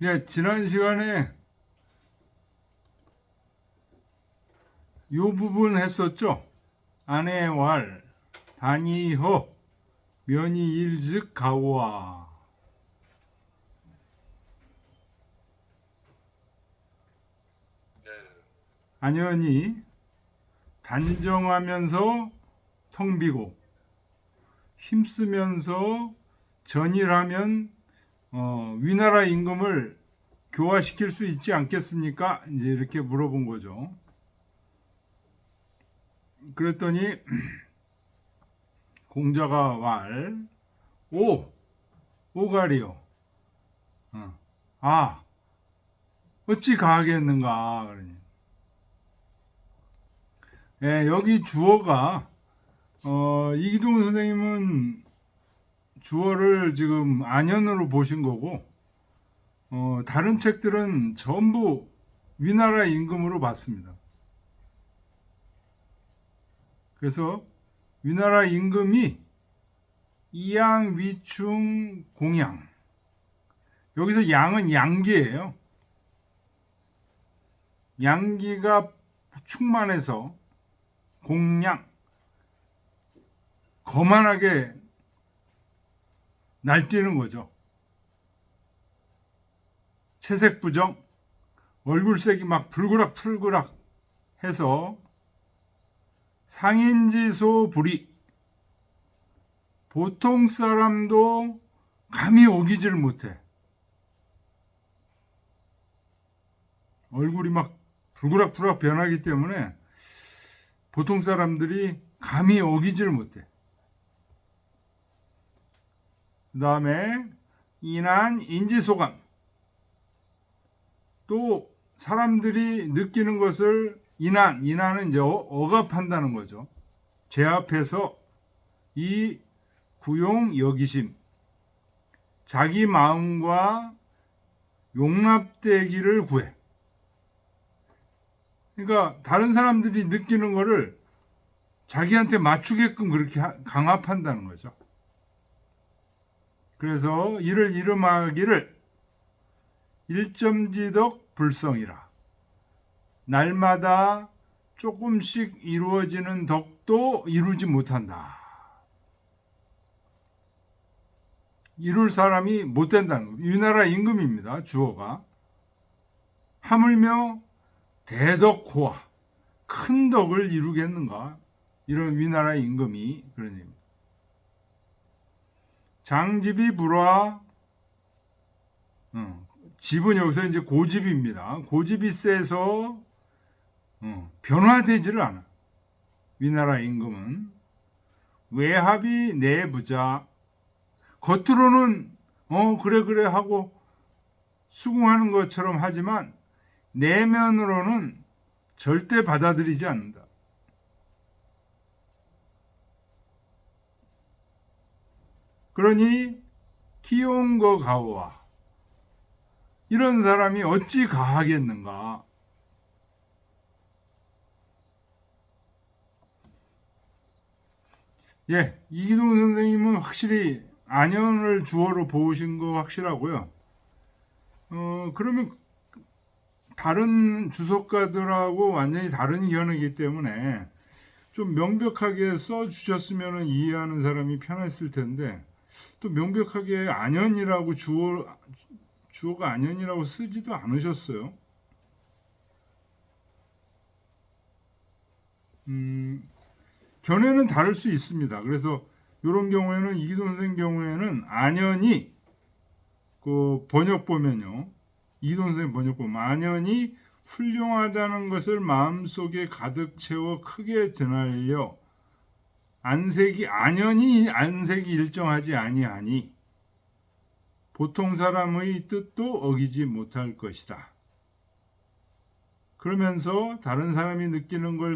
네, 지난 시간에 요 부분 했었죠. 아내왈 다니허 면이일즉 가오아. 안연히 단정하면서 텅 비고 힘쓰면서 전일하면 위나라 임금을 교화시킬 수 있지 않겠습니까? 이제 이렇게 물어본 거죠. 그랬더니 공자가 왈, 오, 오가리요. 아, 어찌 가하겠는가. 그러니. 예, 여기 주어가 이기동 선생님은 주어를 지금 안연으로 보신 거고 다른 책들은 전부 위나라 임금으로 봤습니다. 그래서 위나라 임금이 이양, 위충, 공양. 여기서 양은 양기예요. 양기가 충만해서 공양, 거만하게 날뛰는 거죠. 채색부정, 얼굴색이 막 불그락불그락 해서 상인지소 불이, 보통 사람도 감히 어기질 못해. 얼굴이 막 불그락불그락 변하기 때문에 보통 사람들이 감히 어기질 못해. 그 다음에 인한 인지소감. 또 사람들이 느끼는 것을 인한은 이제 억압한다는 거죠. 제 앞에서 이 구용 여기심, 자기 마음과 용납되기를 구해. 그러니까 다른 사람들이 느끼는 거를 자기한테 맞추게끔 그렇게 강압한다는 거죠. 그래서 이를 이름하기를 일점지덕 불성이라. 날마다 조금씩 이루어지는 덕도 이루지 못한다. 이룰 사람이 못 된다는 거예요. 위나라 임금입니다. 주어가. 하물며 대덕호화, 큰 덕을 이루겠는가? 이런 위나라 임금이 그런 얘기입니다. 장집이 불화, 집은 여기서 이제 고집입니다. 고집이 세서 변화되지를 않아. 위나라 임금은 외합이 내부자, 겉으로는 그래 하고 수긍하는 것처럼 하지만 내면으로는 절대 받아들이지 않는다. 그러니 기용거 가오와, 이런 사람이 어찌 가하겠는가. 예, 이기동 선생님은 확실히 안연을 주어로 보신 거 확실하고요. 그러면 다른 주석가들하고 완전히 다른 의견이기 때문에 좀 명백하게 써주셨으면 이해하는 사람이 편했을 텐데, 또 명백하게 안연이라고 주어가 안연이라고 쓰지도 않으셨어요. 견해는 다를 수 있습니다. 그래서 이런 경우에는 이기동 선생 경우에는 안연이 그 번역 보면요, 이기동 선생 번역 보면 안연이 훌륭하다는 것을 마음속에 가득 채워 크게 드날려 안연이 안색이 일정하지 아니하니 보통 사람의 뜻도 어기지 못할 것이다. 그러면서 다른 사람이 느끼는 걸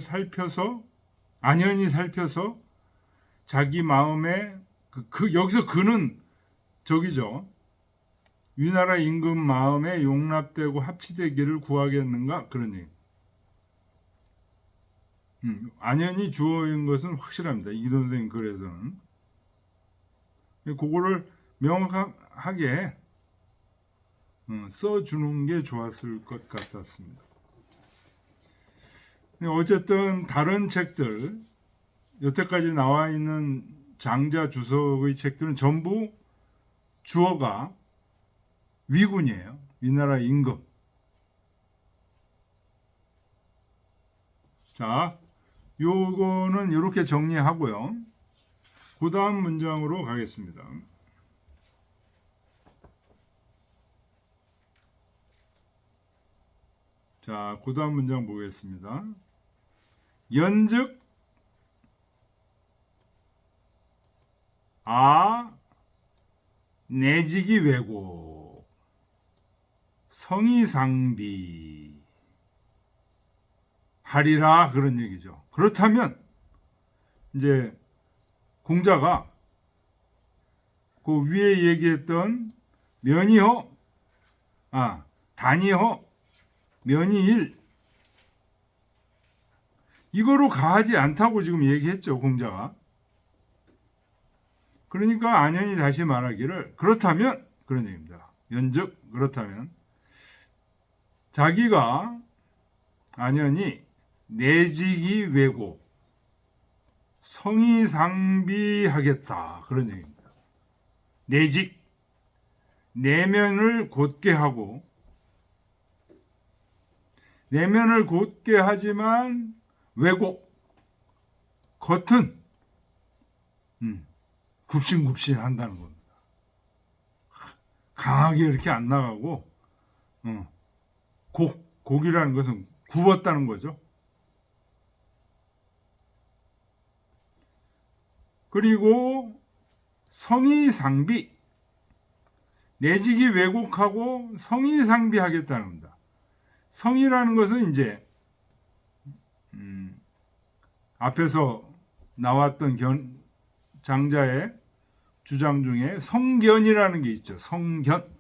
안연히 살펴서 자기 마음에 여기서 그는 저기죠. 위나라 임금 마음에 용납되고 합치되기를 구하겠는가, 그런 얘기. 안연히 주어인 것은 확실합니다. 이 선생님 글에서는. 그거를 명확하게 써주는 게 좋았을 것 같았습니다. 어쨌든 다른 책들, 여태까지 나와 있는 장자 주석의 책들은 전부 주어가 위군이에요. 위나라 임금. 자, 요거는 이렇게 정리하고요. 그 다음 문장으로 가겠습니다. 자, 그 다음 문장 보겠습니다. 연즉 내지기 왜곡 성의상비 하리라 그런 얘기죠. 그렇다면 이제 공자가 그 위에 얘기했던 면이허, 단이허, 면이일 이거로 가하지 않다고 지금 얘기했죠, 공자가. 그러니까 안현이 다시 말하기를 그렇다면 그런 얘기입니다. 연즉 그렇다면 자기가 안현이 내지기 왜곡 성의상비하겠다 그런 얘기입니다. 내직 내면을 곧게 하고 내면을 곧게 하지만 왜곡 겉은 굽신굽신 한다는 겁니다. 강하게 이렇게 안 나가고 곡이라는 것은 굽었다는 거죠. 그리고 성의상비 내직이 왜곡하고 성의상비하겠다는 겁니다. 성의라는 것은 이제 앞에서 나왔던 장자의 주장 중에 성견이라는 게 있죠. 성견.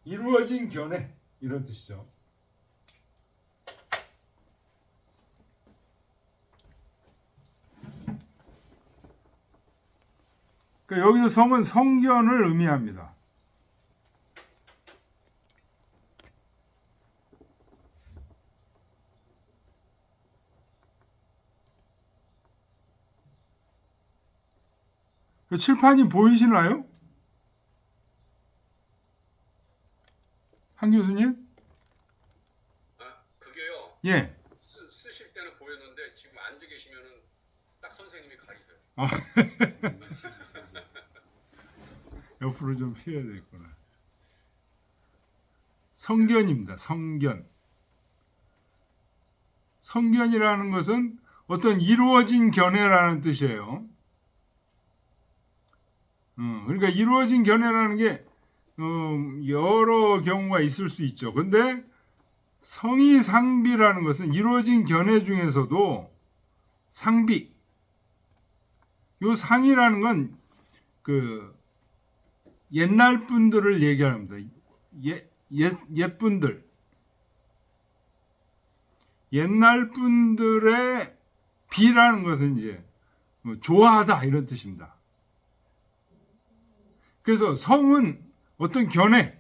이루어진 견해 이런 뜻이죠. 그러니까 여기서 성은 성견을 의미합니다. 칠판이 보이시나요? 한 교수님? 그게요. 예. 쓰실 때는 보였는데 지금 앉아 계시면은 딱 선생님이 가리세요. 옆으로 좀 피해야 되겠구나. 성견입니다. 성견. 성견이라는 것은 어떤 이루어진 견해라는 뜻이에요. 그러니까 이루어진 견해라는 게 여러 경우가 있을 수 있죠. 근데 성의상비라는 것은 이루어진 견해 중에서도 상비. 요 상이라는 건 그 옛날 분들을 얘기합니다. 옛분들. 옛날 분들의 비라는 것은 이제 좋아하다 이런 뜻입니다. 그래서 성은 어떤 견해,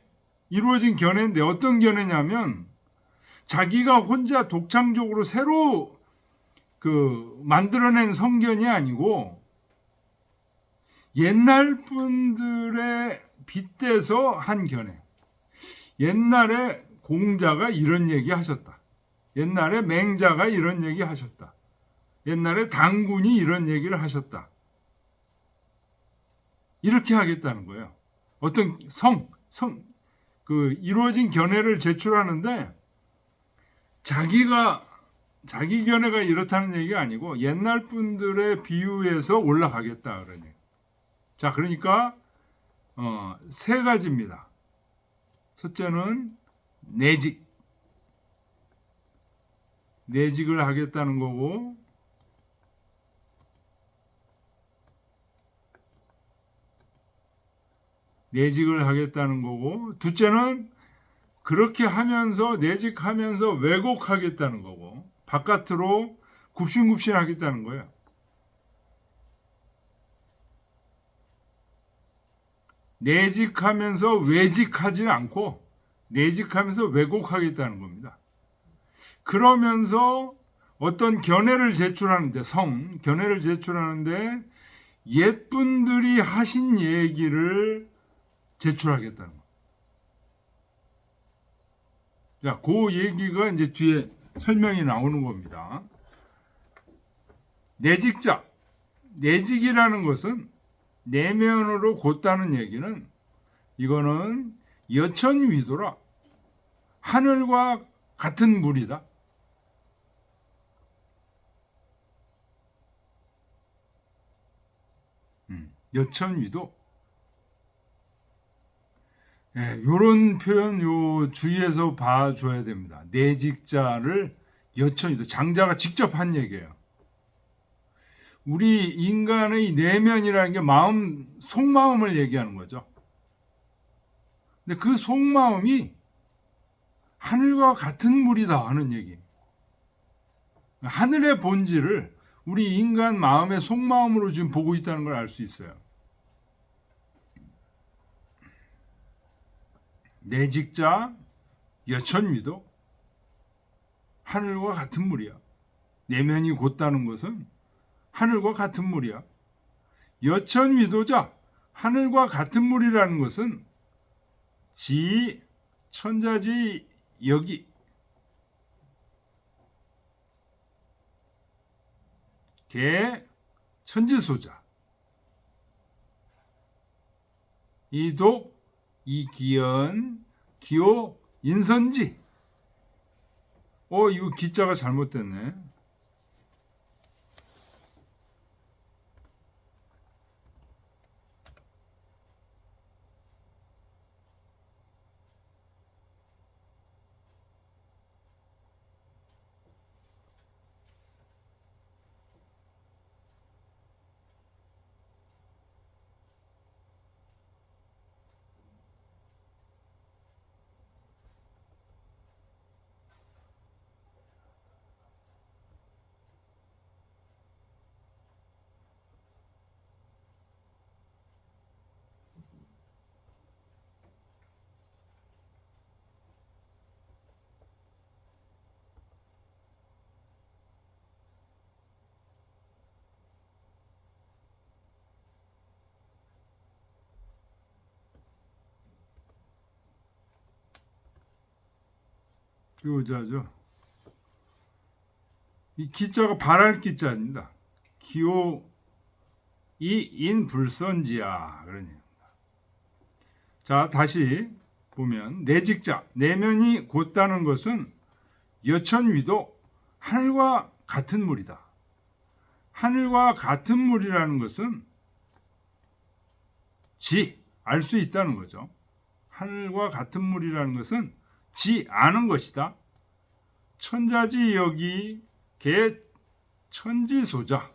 이루어진 견해인데 어떤 견해냐면 자기가 혼자 독창적으로 새로 만들어낸 성견이 아니고 옛날 분들의 빗대서 한 견해. 옛날에 공자가 이런 얘기 하셨다. 옛날에 맹자가 이런 얘기 하셨다. 옛날에 당군이 이런 얘기를 하셨다. 이렇게 하겠다는 거예요. 어떤 이루어진 견해를 제출하는데 자기 견해가 이렇다는 얘기가 아니고 옛날 분들의 비유에서 올라가겠다 그러니. 자, 그러니까 세 가지입니다. 첫째는 내직을 하겠다는 거고, 둘째는 그렇게 하면서 내직하면서 왜곡하겠다는 거고 바깥으로 굽신굽신하겠다는 거예요. 내직하면서 외직하지 않고 내직하면서 왜곡하겠다는 겁니다. 그러면서 어떤 견해를 제출하는데 견해를 제출하는데 옛분들이 하신 얘기를 제출하겠다는 거예요. 자, 그 얘기가 이제 뒤에 설명이 나오는 겁니다. 내직자, 내직이라는 것은 내면으로 곧다는 얘기는 이거는 여천위도라 하늘과 같은 물이다. 여천위도. 이런 표현 요 주의해서 봐줘야 됩니다. 내직자를 여천위도 장자가 직접 한 얘기예요. 우리 인간의 내면이라는 게 마음, 속마음을 얘기하는 거죠. 근데 그 속마음이 하늘과 같은 물이다 하는 얘기. 하늘의 본질을 우리 인간 마음의 속마음으로 지금 보고 있다는 걸 알 수 있어요. 내직자 여천위도 하늘과 같은 물이야. 내면이 곧다는 것은 하늘과 같은 물이야. 여천위도자 하늘과 같은 물이라는 것은 지 천자지 여기 개 천지소자 이독 이기연 기호 인선지. 이거 기자가 잘못됐네. 기호자죠. 이 기자가 발할 기자입니다. 기호 이 인불선지야. 그러니. 자, 다시 보면 내직자, 내면이 곧다는 것은 여천위도 하늘과 같은 물이다. 하늘과 같은 물이라는 것은 알 수 있다는 거죠. 하늘과 같은 물이라는 것은 아는 것이다. 천자지 여기 개 천지소자.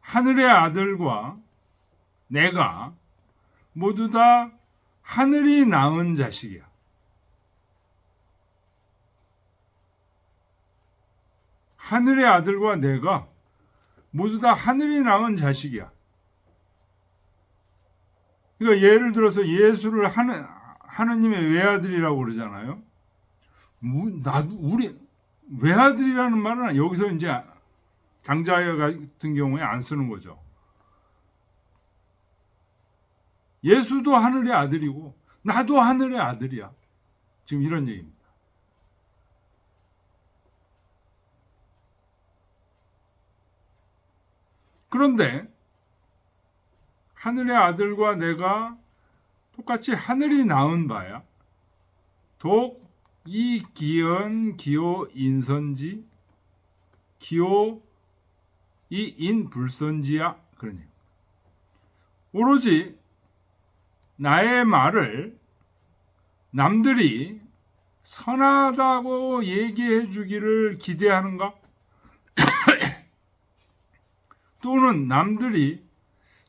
하늘의 아들과 내가 모두 다 하늘이 낳은 자식이야. 하늘의 아들과 내가 모두 다 하늘이 낳은 자식이야. 그러니까 예를 들어서 예수를 하느님의 외아들이라고 그러잖아요. 우리 외아들이라는 말은 여기서 이제 장자여 같은 경우에 안 쓰는 거죠. 예수도 하늘의 아들이고 나도 하늘의 아들이야. 지금 이런 얘기입니다. 그런데 하늘의 아들과 내가 똑같이 하늘이 낳은 바야. 독, 이, 기연, 기호, 인선지, 기호, 이, 인, 불선지야. 그러니 오로지 나의 말을 남들이 선하다고 얘기해 주기를 기대하는가? 또는 남들이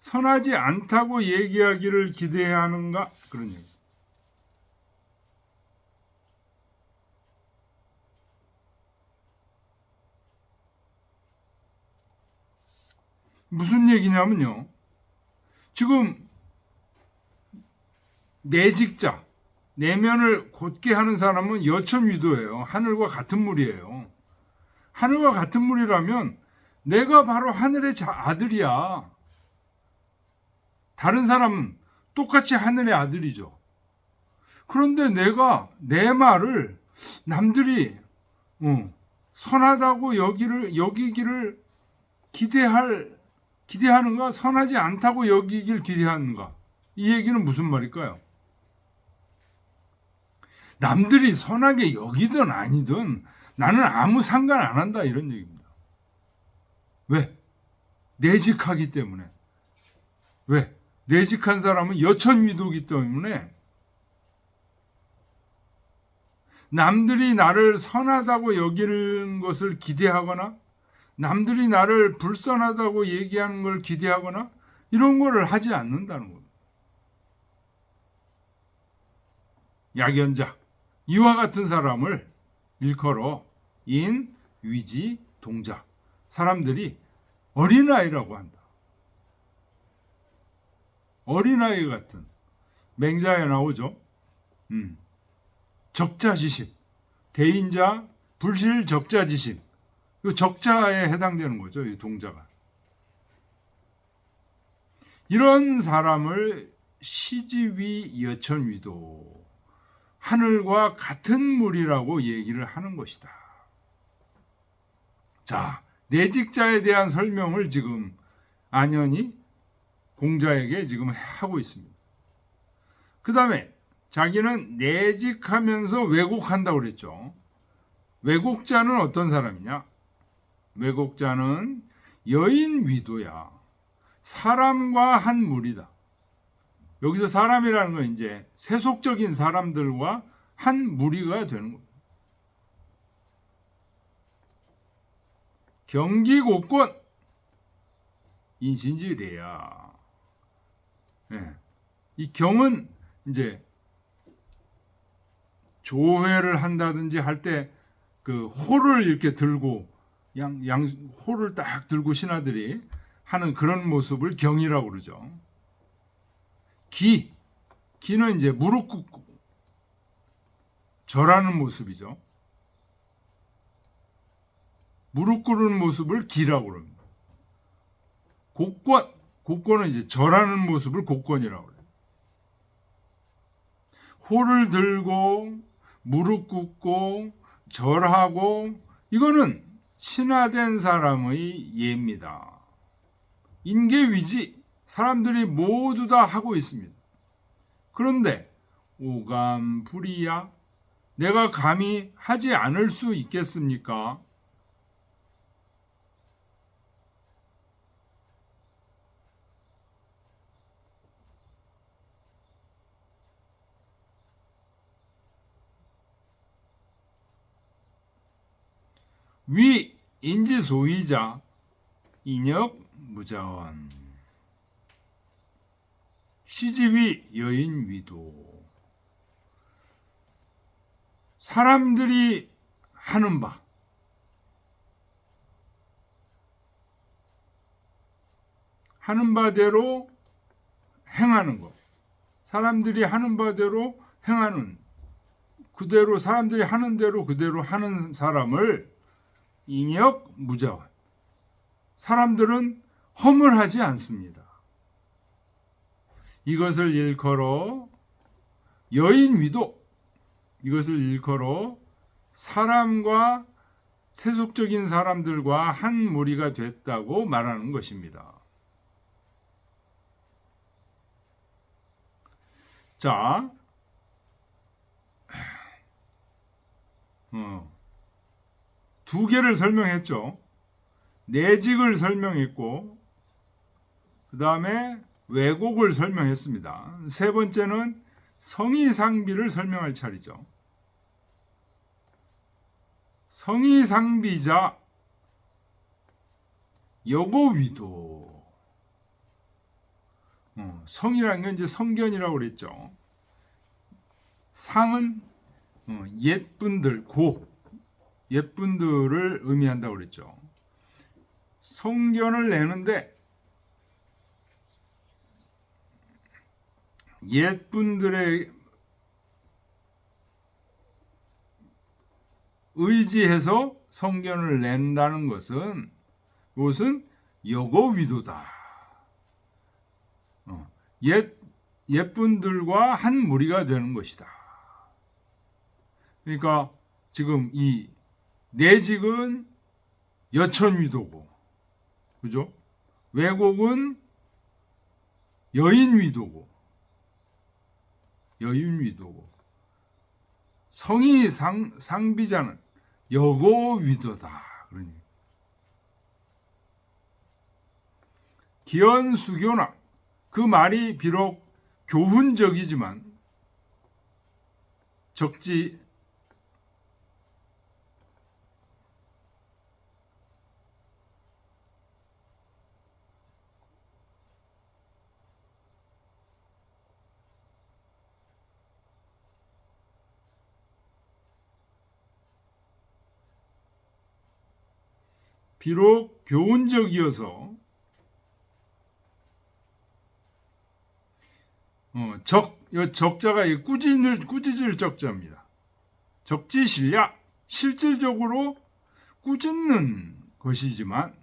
선하지 않다고 얘기하기를 기대해야 하는가? 그런 얘기. 무슨 얘기냐면요. 지금 내직자, 내면을 곧게 하는 사람은 여천위도예요. 하늘과 같은 물이에요. 하늘과 같은 물이라면 내가 바로 하늘의 아들이야. 다른 사람은 똑같이 하늘의 아들이죠. 그런데 내가 내 말을 남들이 선하다고 여기기를 기대하는가? 선하지 않다고 여기길 기대하는가? 이 얘기는 무슨 말일까요? 남들이 선하게 여기든 아니든 나는 아무 상관 안 한다 이런 얘기입니다. 왜? 내직하기 때문에. 왜? 내직한 사람은 여천위도이기 때문에 남들이 나를 선하다고 여기는 것을 기대하거나 남들이 나를 불선하다고 얘기하는 걸 기대하거나 이런 거를 하지 않는다는 겁니다. 약연자, 이와 같은 사람을 일컬어 인, 위지, 동자. 사람들이 어린아이라고 한다. 어린아이 같은 맹자에 나오죠. 적자지식, 대인자, 불실 적자지식. 이 적자에 해당되는 거죠. 이 동자가. 이런 사람을 시지위 여천위도, 하늘과 같은 물이라고 얘기를 하는 것이다. 자, 내직자에 대한 설명을 지금 안현이 공자에게 지금 하고 있습니다. 그 다음에 자기는 내직하면서 왜곡한다고 그랬죠. 왜곡자는 어떤 사람이냐? 왜곡자는 여인위도야. 사람과 한 무리다. 여기서 사람이라는 건 이제 세속적인 사람들과 한 무리가 되는 겁니다. 경기 곳곳 인신지례야. 네. 이 경은 이제 조회를 한다든지 할 때 그 호를 이렇게 들고 호를 딱 들고 신하들이 하는 그런 모습을 경이라고 그러죠. 기는 이제 무릎 꿇고 절하는 모습이죠. 무릎 꿇는 모습을 기라고 그럽니다. 곡권은 이제 절하는 모습을 곡권이라고 그래요. 호를 들고 무릎 꿇고 절하고 이거는 신화된 사람의 예입니다. 인계위지 사람들이 모두 다 하고 있습니다. 그런데 오감불이야 내가 감히 하지 않을 수 있겠습니까? 위 인지소위자 인역 무자원 시지위 여인위도 사람들이 하는 바대로 행하는 것. 사람들이 하는 바대로 행하는 그대로 사람들이 하는 대로 그대로 하는 사람을 인역 무자원. 사람들은 허물하지 않습니다. 이것을 일컬어 여인위도. 이것을 일컬어 사람과 세속적인 사람들과 한 무리가 됐다고 말하는 것입니다. 자, 두 개를 설명했죠. 내직을 설명했고 그 다음에 왜곡을 설명했습니다. 세 번째는 성의상비를 설명할 차례죠. 성의상비자 여고 위도. 성이라는 건 이제 성견이라고 그랬죠. 상은 옛분들, 옛분들을 의미한다고 그랬죠. 성견을 내는데 옛분들의 의지해서 성견을 낸다는 것은 이것은 여고 위도다. 옛분들과 한 무리가 되는 것이다. 그러니까 지금 이 내직은 여천 위도고, 그죠? 왜곡은 여인 위도고, 성이 상비자는 여고 위도다. 그러니 기연수교나, 그 말이 비록 교훈적이지만 적지 비록 교훈적이어서 적자가 꾸짖을 적자입니다. 적지실야, 실질적으로 꾸짖는 것이지만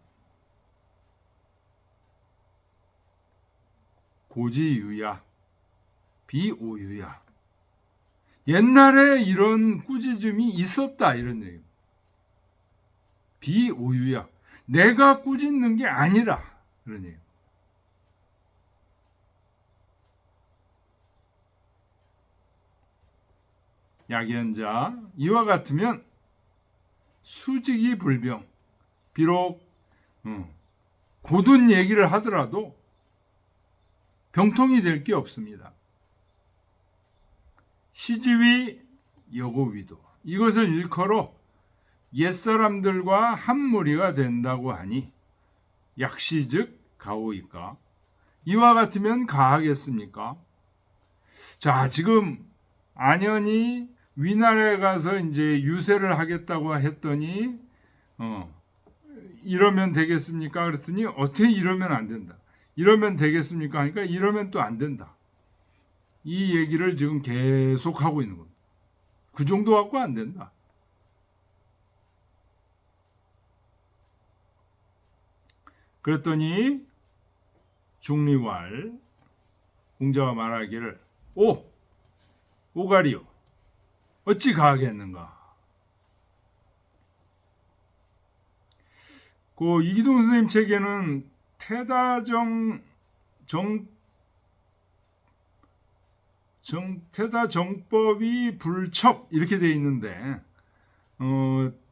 고지유야, 비오유야. 옛날에 이런 꾸짖음이 있었다, 이런 얘기. 비오유야. 내가 꾸짖는 게 아니라, 그런 얘기. 약연자, 이와 같으면 수직이 불병. 비록 고든 얘기를 하더라도 병통이 될 게 없습니다. 시지위 여고위도. 이것을 일컬어 옛사람들과 한 무리가 된다고 하니 약시즉 가오이까. 이와 같으면 가하겠습니까? 자, 지금 안현이 위날에 가서 이제 유세를 하겠다고 했더니 이러면 되겠습니까? 그랬더니 어떻게 이러면 안 된다. 이러면 되겠습니까? 하니까 이러면 또 안 된다. 이 얘기를 지금 계속 하고 있는 겁니다. 그 정도 갖고 안 된다. 그랬더니 중리왈 공자가 말하기를 오가리요 어찌 가하겠는가. 그 이기동 선생님 책에는 태다정법이 불첩 이렇게 돼 있는데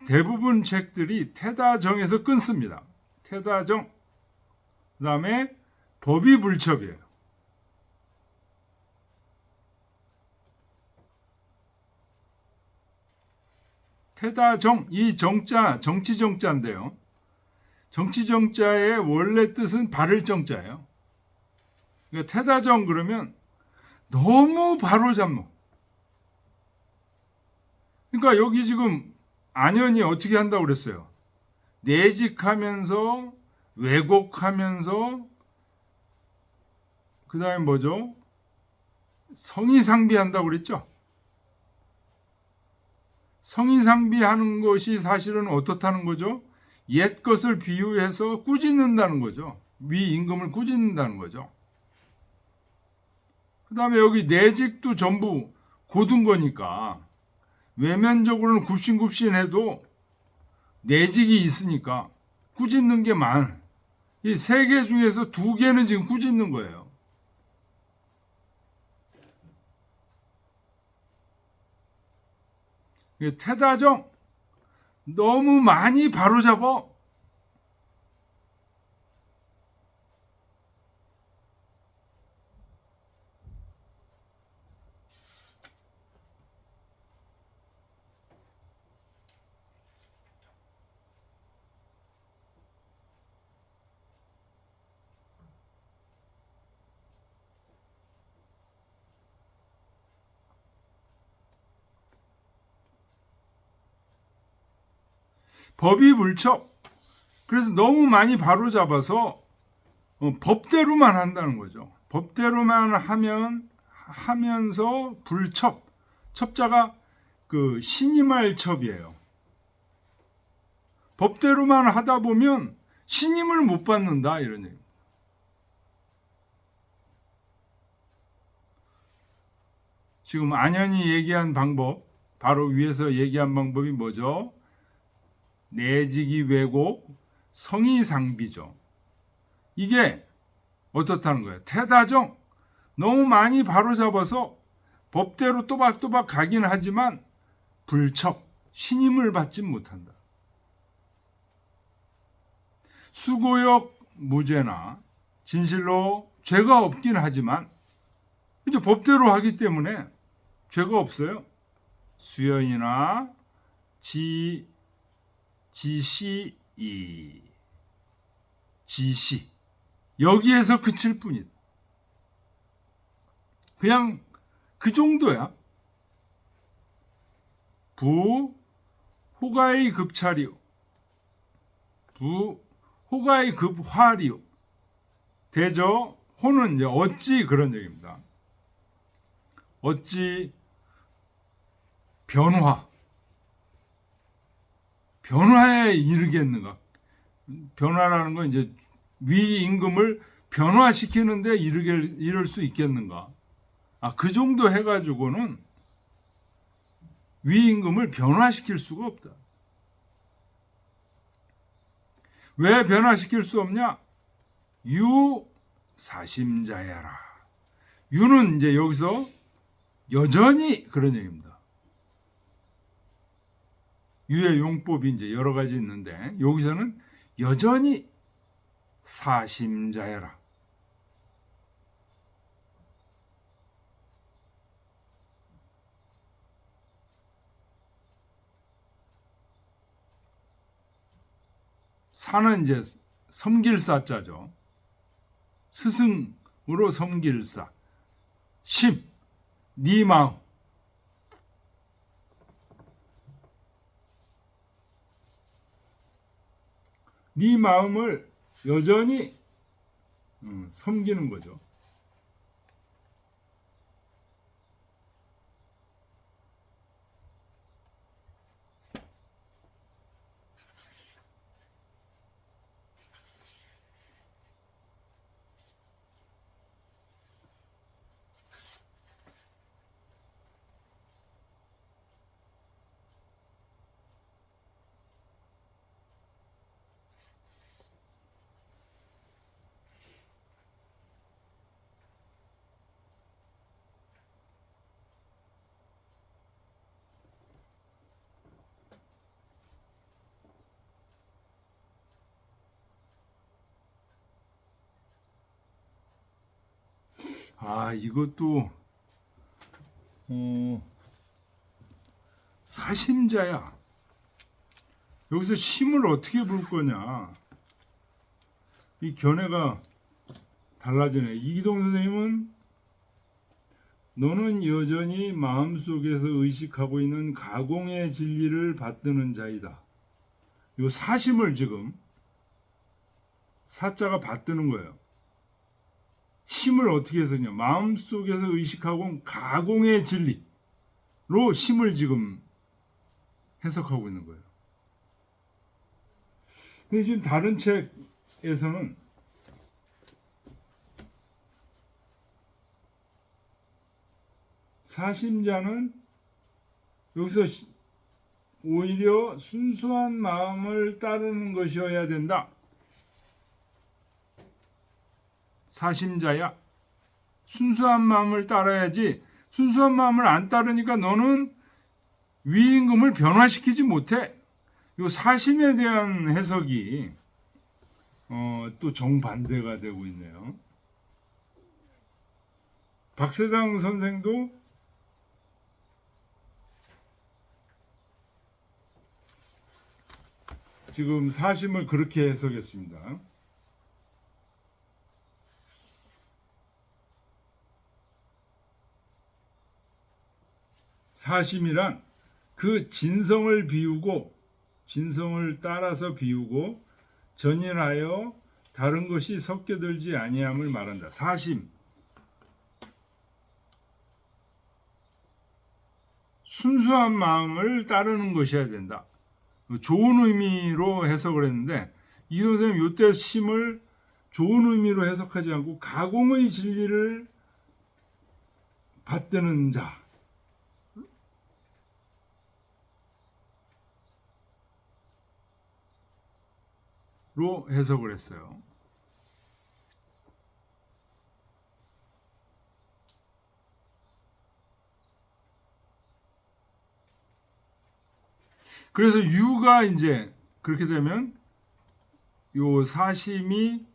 대부분 책들이 태다정에서 끊습니다. 태다정 그 다음에 법이 불첩이에요. 태다정, 이 정자 정치정자인데요. 정치정자의 원래 뜻은 바를 정자예요. 그러니까 태다정 그러면 너무 바로잡는. 그러니까 여기 지금 안현이 어떻게 한다고 그랬어요? 내직하면서 왜곡하면서 그 다음에 뭐죠? 성의상비한다고 그랬죠? 성의상비하는 것이 사실은 어떻다는 거죠? 옛 것을 비유해서 꾸짖는다는 거죠. 위 임금을 꾸짖는다는 거죠. 그 다음에 여기 내직도 전부 고든 거니까 외면적으로는 굽신굽신해도 내직이 있으니까 꾸짖는 게 많아. 이 세 개 중에서 두 개는 지금 꾸짖는 거예요. 태다정 너무 많이 바로잡아. 법이 불척. 그래서 너무 많이 바로잡아서 법대로만 한다는 거죠. 법대로만 하면서 불첩. 첩자가 그 신임할 첩이에요. 법대로만 하다 보면 신임을 못 받는다 이런 얘기. 지금 안현이 얘기한 방법, 바로 위에서 얘기한 방법이 뭐죠? 내지기 왜곡, 성의상비죠. 이게 어떻다는 거예요? 태다정. 너무 많이 바로잡아서 법대로 또박또박 가긴 하지만 불첩, 신임을 받지 못한다. 수고역 무죄나 진실로 죄가 없긴 하지만 이제 법대로 하기 때문에 죄가 없어요. 수연이나 지시 여기에서 그칠 뿐이다. 그냥 그 정도야. 부 호가의 급차리요. 부 호가의 급화리요. 대저 호는 이제 어찌 그런 얘기입니다. 어찌 변화에 이르겠는가? 변화라는 건 이제 위 임금을 변화시키는데 이를 수 있겠는가? 그 정도 해가지고는 위 임금을 변화시킬 수가 없다. 왜 변화시킬 수 없냐? 유 사심자야라. 유는 이제 여기서 여전히 그런 얘기입니다. 유의 용법이 이제 여러 가지 있는데 여기서는 여전히 사심자야라. 사는 이제 섬길사자죠. 스승으로 섬길사. 심, 네 마음. 네 마음을 여전히 섬기는 거죠. 이것도 사심자야. 여기서 심을 어떻게 볼 거냐. 이 견해가 달라지네. 이기동 선생님은 너는 여전히 마음속에서 의식하고 있는 가공의 진리를 받드는 자이다. 요 사심을 지금 사자가 받드는 거예요. 심을 어떻게 해서냐. 마음속에서 의식하고 가공의 진리로 심을 지금 해석하고 있는 거예요. 근데 지금 다른 책에서는 사심자는 여기서 오히려 순수한 마음을 따르는 것이어야 된다. 사심자야. 순수한 마음을 따라야지. 순수한 마음을 안 따르니까 너는 위임금을 변화시키지 못해. 이 사심에 대한 해석이 또 정반대가 되고 있네요. 박세당 선생도 지금 사심을 그렇게 해석했습니다. 사심이란 그 진성을 비우고 진성을 따라서 비우고 전인하여 다른 것이 섞여들지 아니함을 말한다. 사심, 순수한 마음을 따르는 것이어야 된다. 좋은 의미로 해석을 했는데 이 선생님 이때 심을 좋은 의미로 해석하지 않고 가공의 진리를 받드는 자로 해석을 했어요. 그래서 유가 이제 그렇게 되면 요 사심이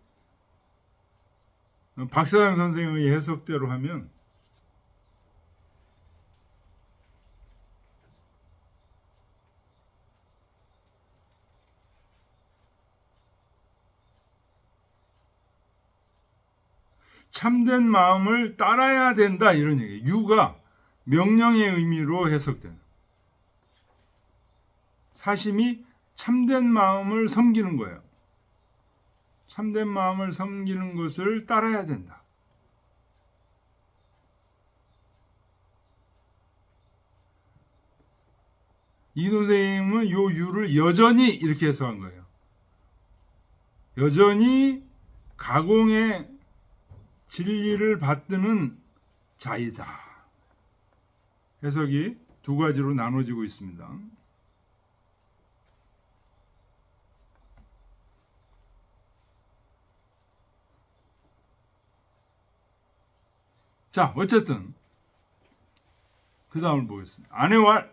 박사장 선생의 해석대로 하면 참된 마음을 따라야 된다 이런 얘기예요. 유가 명령의 의미로 해석된다. 사심이 참된 마음을 섬기는 거예요. 참된 마음을 섬기는 것을 따라야 된다. 이 선생님은 요 유를 여전히 이렇게 해석한 거예요. 여전히 가공의 진리를 받드는 자이다. 해석이 두 가지로 나눠지고 있습니다. 자, 어쨌든 그 다음을 보겠습니다. 아내왈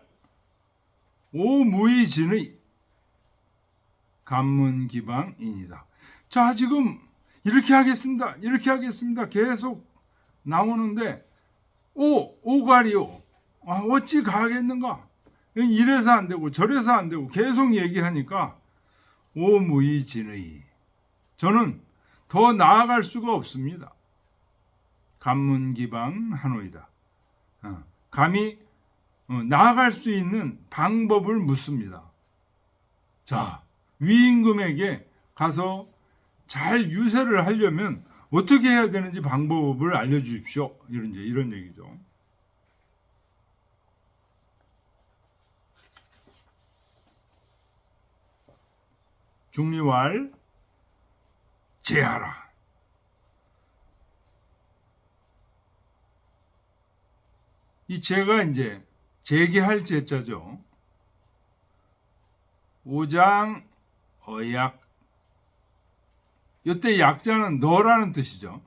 오무이진의 간문기방인이다. 자, 지금 이렇게 하겠습니다. 이렇게 하겠습니다. 계속 나오는데 오가리오. 어찌 가겠는가? 이래서 안 되고 저래서 안 되고 계속 얘기하니까 오무이진의 저는 더 나아갈 수가 없습니다. 간문기방하노이다. 감히 나아갈 수 있는 방법을 묻습니다. 자, 위임금에게 가서 잘 유세를 하려면 어떻게 해야 되는지 방법을 알려주십시오. 이런 얘기죠. 중리왈 제하라. 이 제가 이제 제기할 제자죠. 오장 어약. 이때 약자는 너라는 뜻이죠.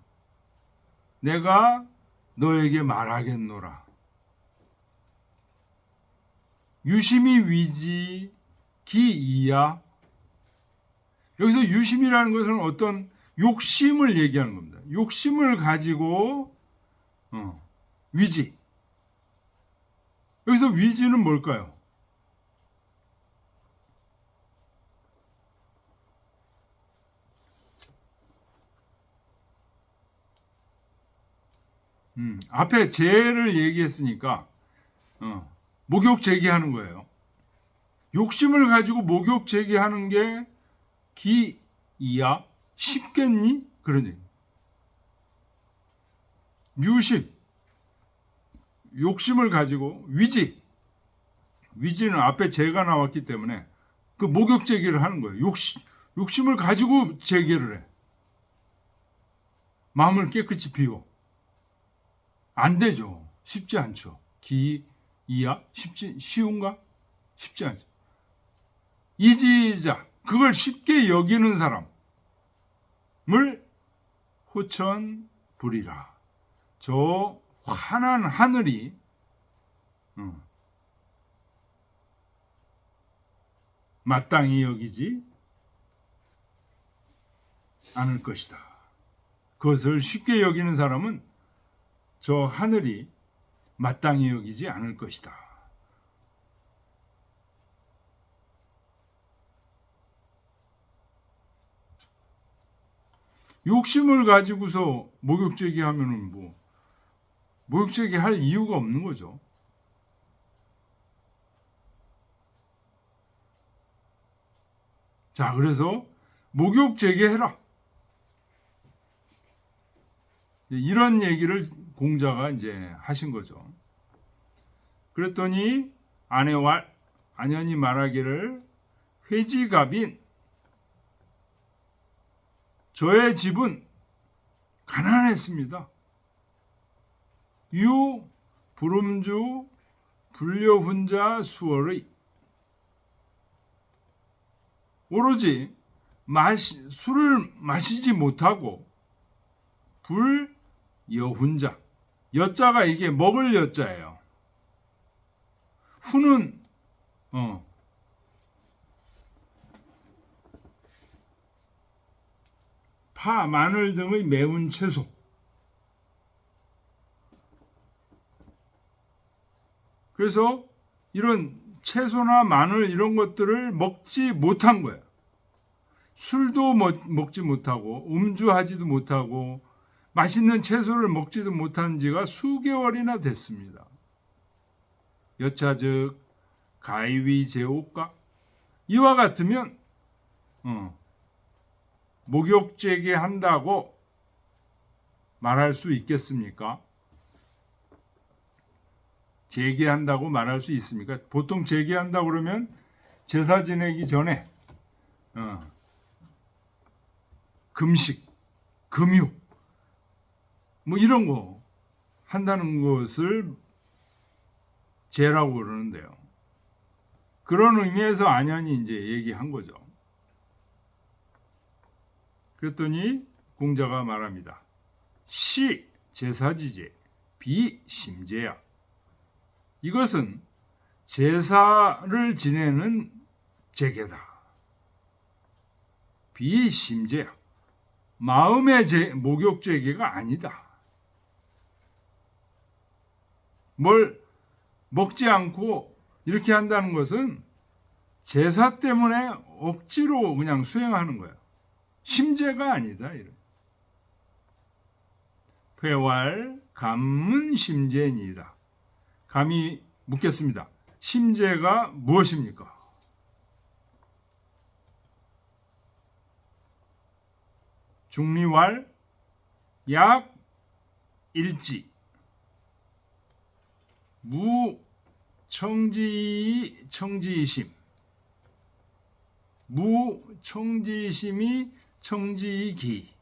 내가 너에게 말하겠노라. 유심히 위지 기이야. 여기서 유심이라는 것은 어떤 욕심을 얘기하는 겁니다. 욕심을 가지고 위지. 여기서 위지는 뭘까요? 앞에 죄를 얘기했으니까 목욕 제기하는 거예요. 욕심을 가지고 목욕 제기하는 게 기이야? 쉽겠니? 그런 얘기. 유심, 욕심을 가지고 위지. 위지는 앞에 죄가 나왔기 때문에 그 목욕 제기를 하는 거예요. 욕심을 가지고 제기를 해. 마음을 깨끗이 비워. 안 되죠. 쉽지 않죠. 기이야? 쉬운가? 쉽지 않죠. 이지자, 그걸 쉽게 여기는 사람을 호천불이라. 저 환한 하늘이 마땅히 여기지 않을 것이다. 그것을 쉽게 여기는 사람은 저 하늘이 마땅히 여기지 않을 것이다. 욕심을 가지고서 목욕제기 하면은 목욕제기 할 이유가 없는 거죠. 자, 그래서 목욕 재개해라. 이런 얘기를 공자가 이제 하신 거죠. 그랬더니 아내와 안연이 말하기를 회지갑인 저의 집은 가난했습니다. 유 부름주 불려훈자 수월의 오로지 술을 마시지 못하고 불여훈자 여자가 이게 먹을 여자예요. 후는 파, 마늘 등의 매운 채소. 그래서 이런 채소나 마늘 이런 것들을 먹지 못한 거예요. 술도 먹지 못하고 음주하지도 못하고 맛있는 채소를 먹지도 못한 지가 수개월이나 됐습니다. 여차즉 가위제옥가 이와 같으면 목욕 재개한다고 말할 수 있겠습니까? 재개한다고 말할 수 있습니까? 보통 재개한다고 그러면 제사 지내기 전에 금식, 금유 뭐 이런 거 한다는 것을 재라고 그러는데요. 그런 의미에서 안연이 이제 얘기한 거죠. 그랬더니 공자가 말합니다. 시 제사지제 비심제야. 이것은 제사를 지내는 제계다. 비심제야. 마음의 목욕 제계가 아니다. 뭘 먹지 않고 이렇게 한다는 것은 제사 때문에 억지로 그냥 수행하는 거야. 심제가 아니다. 회왈 감문 심제니이다. 감히 묻겠습니다. 심제가 무엇입니까? 중리왈 약 일지 무 청지심 무 청지심이 청지기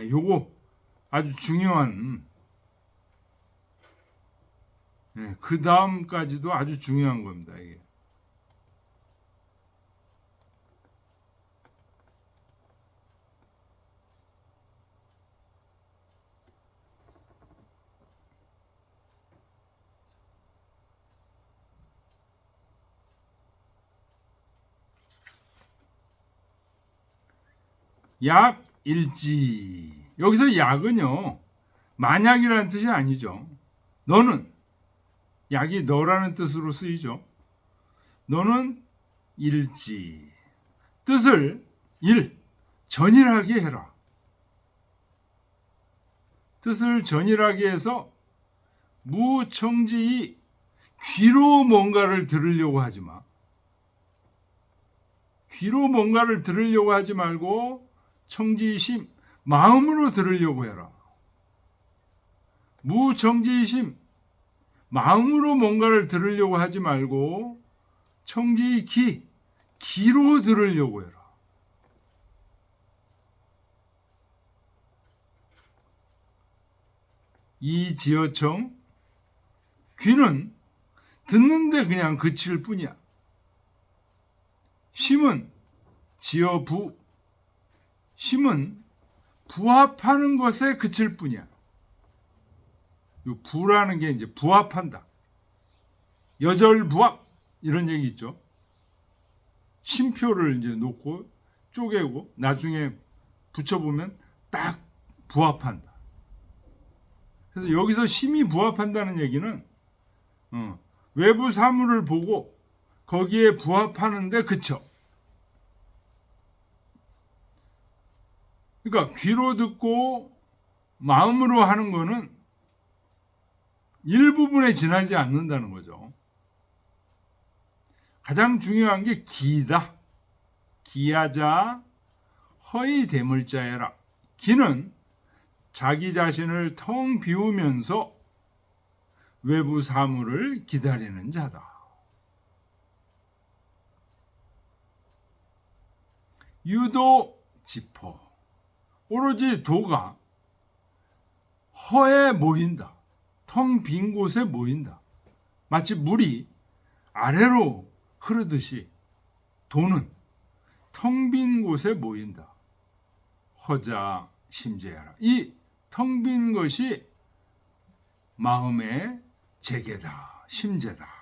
요거 아주 중요한 그 다음까지도 아주 중요한 겁니다. 이게. 약일지 여기서 약은요 만약이라는 뜻이 아니죠. 너는 약이 너라는 뜻으로 쓰이죠. 너는 일지 뜻을 전일하게 해라. 뜻을 전일하게 해서 무청지이 귀로 뭔가를 들으려고 하지 마. 귀로 뭔가를 들으려고 하지 말고 청지심 마음으로 들으려고 해라. 무청지심 마음으로 뭔가를 들으려고 하지 말고 청지 귀로 들으려고 해라. 이지어청 귀는 듣는데 그냥 그칠 뿐이야. 심은 지어부 심은 부합하는 것에 그칠 뿐이야. 이 부라는 게 이제 부합한다. 여절부합 이런 얘기 있죠. 심표를 이제 놓고 쪼개고 나중에 붙여보면 딱 부합한다. 그래서 여기서 심이 부합한다는 얘기는 외부 사물을 보고 거기에 부합하는데 그쳐. 그러니까 귀로 듣고 마음으로 하는 거는 일부분에 지나지 않는다는 거죠. 가장 중요한 게 기다. 기하자 허위 대물자여라. 기는 자기 자신을 텅 비우면서 외부 사물을 기다리는 자다. 유도 지퍼. 오로지 도가 허에 모인다. 텅 빈 곳에 모인다. 마치 물이 아래로 흐르듯이 도는 텅 빈 곳에 모인다. 허자 심재하라. 이 텅 빈 것이 마음의 재계다. 심재다.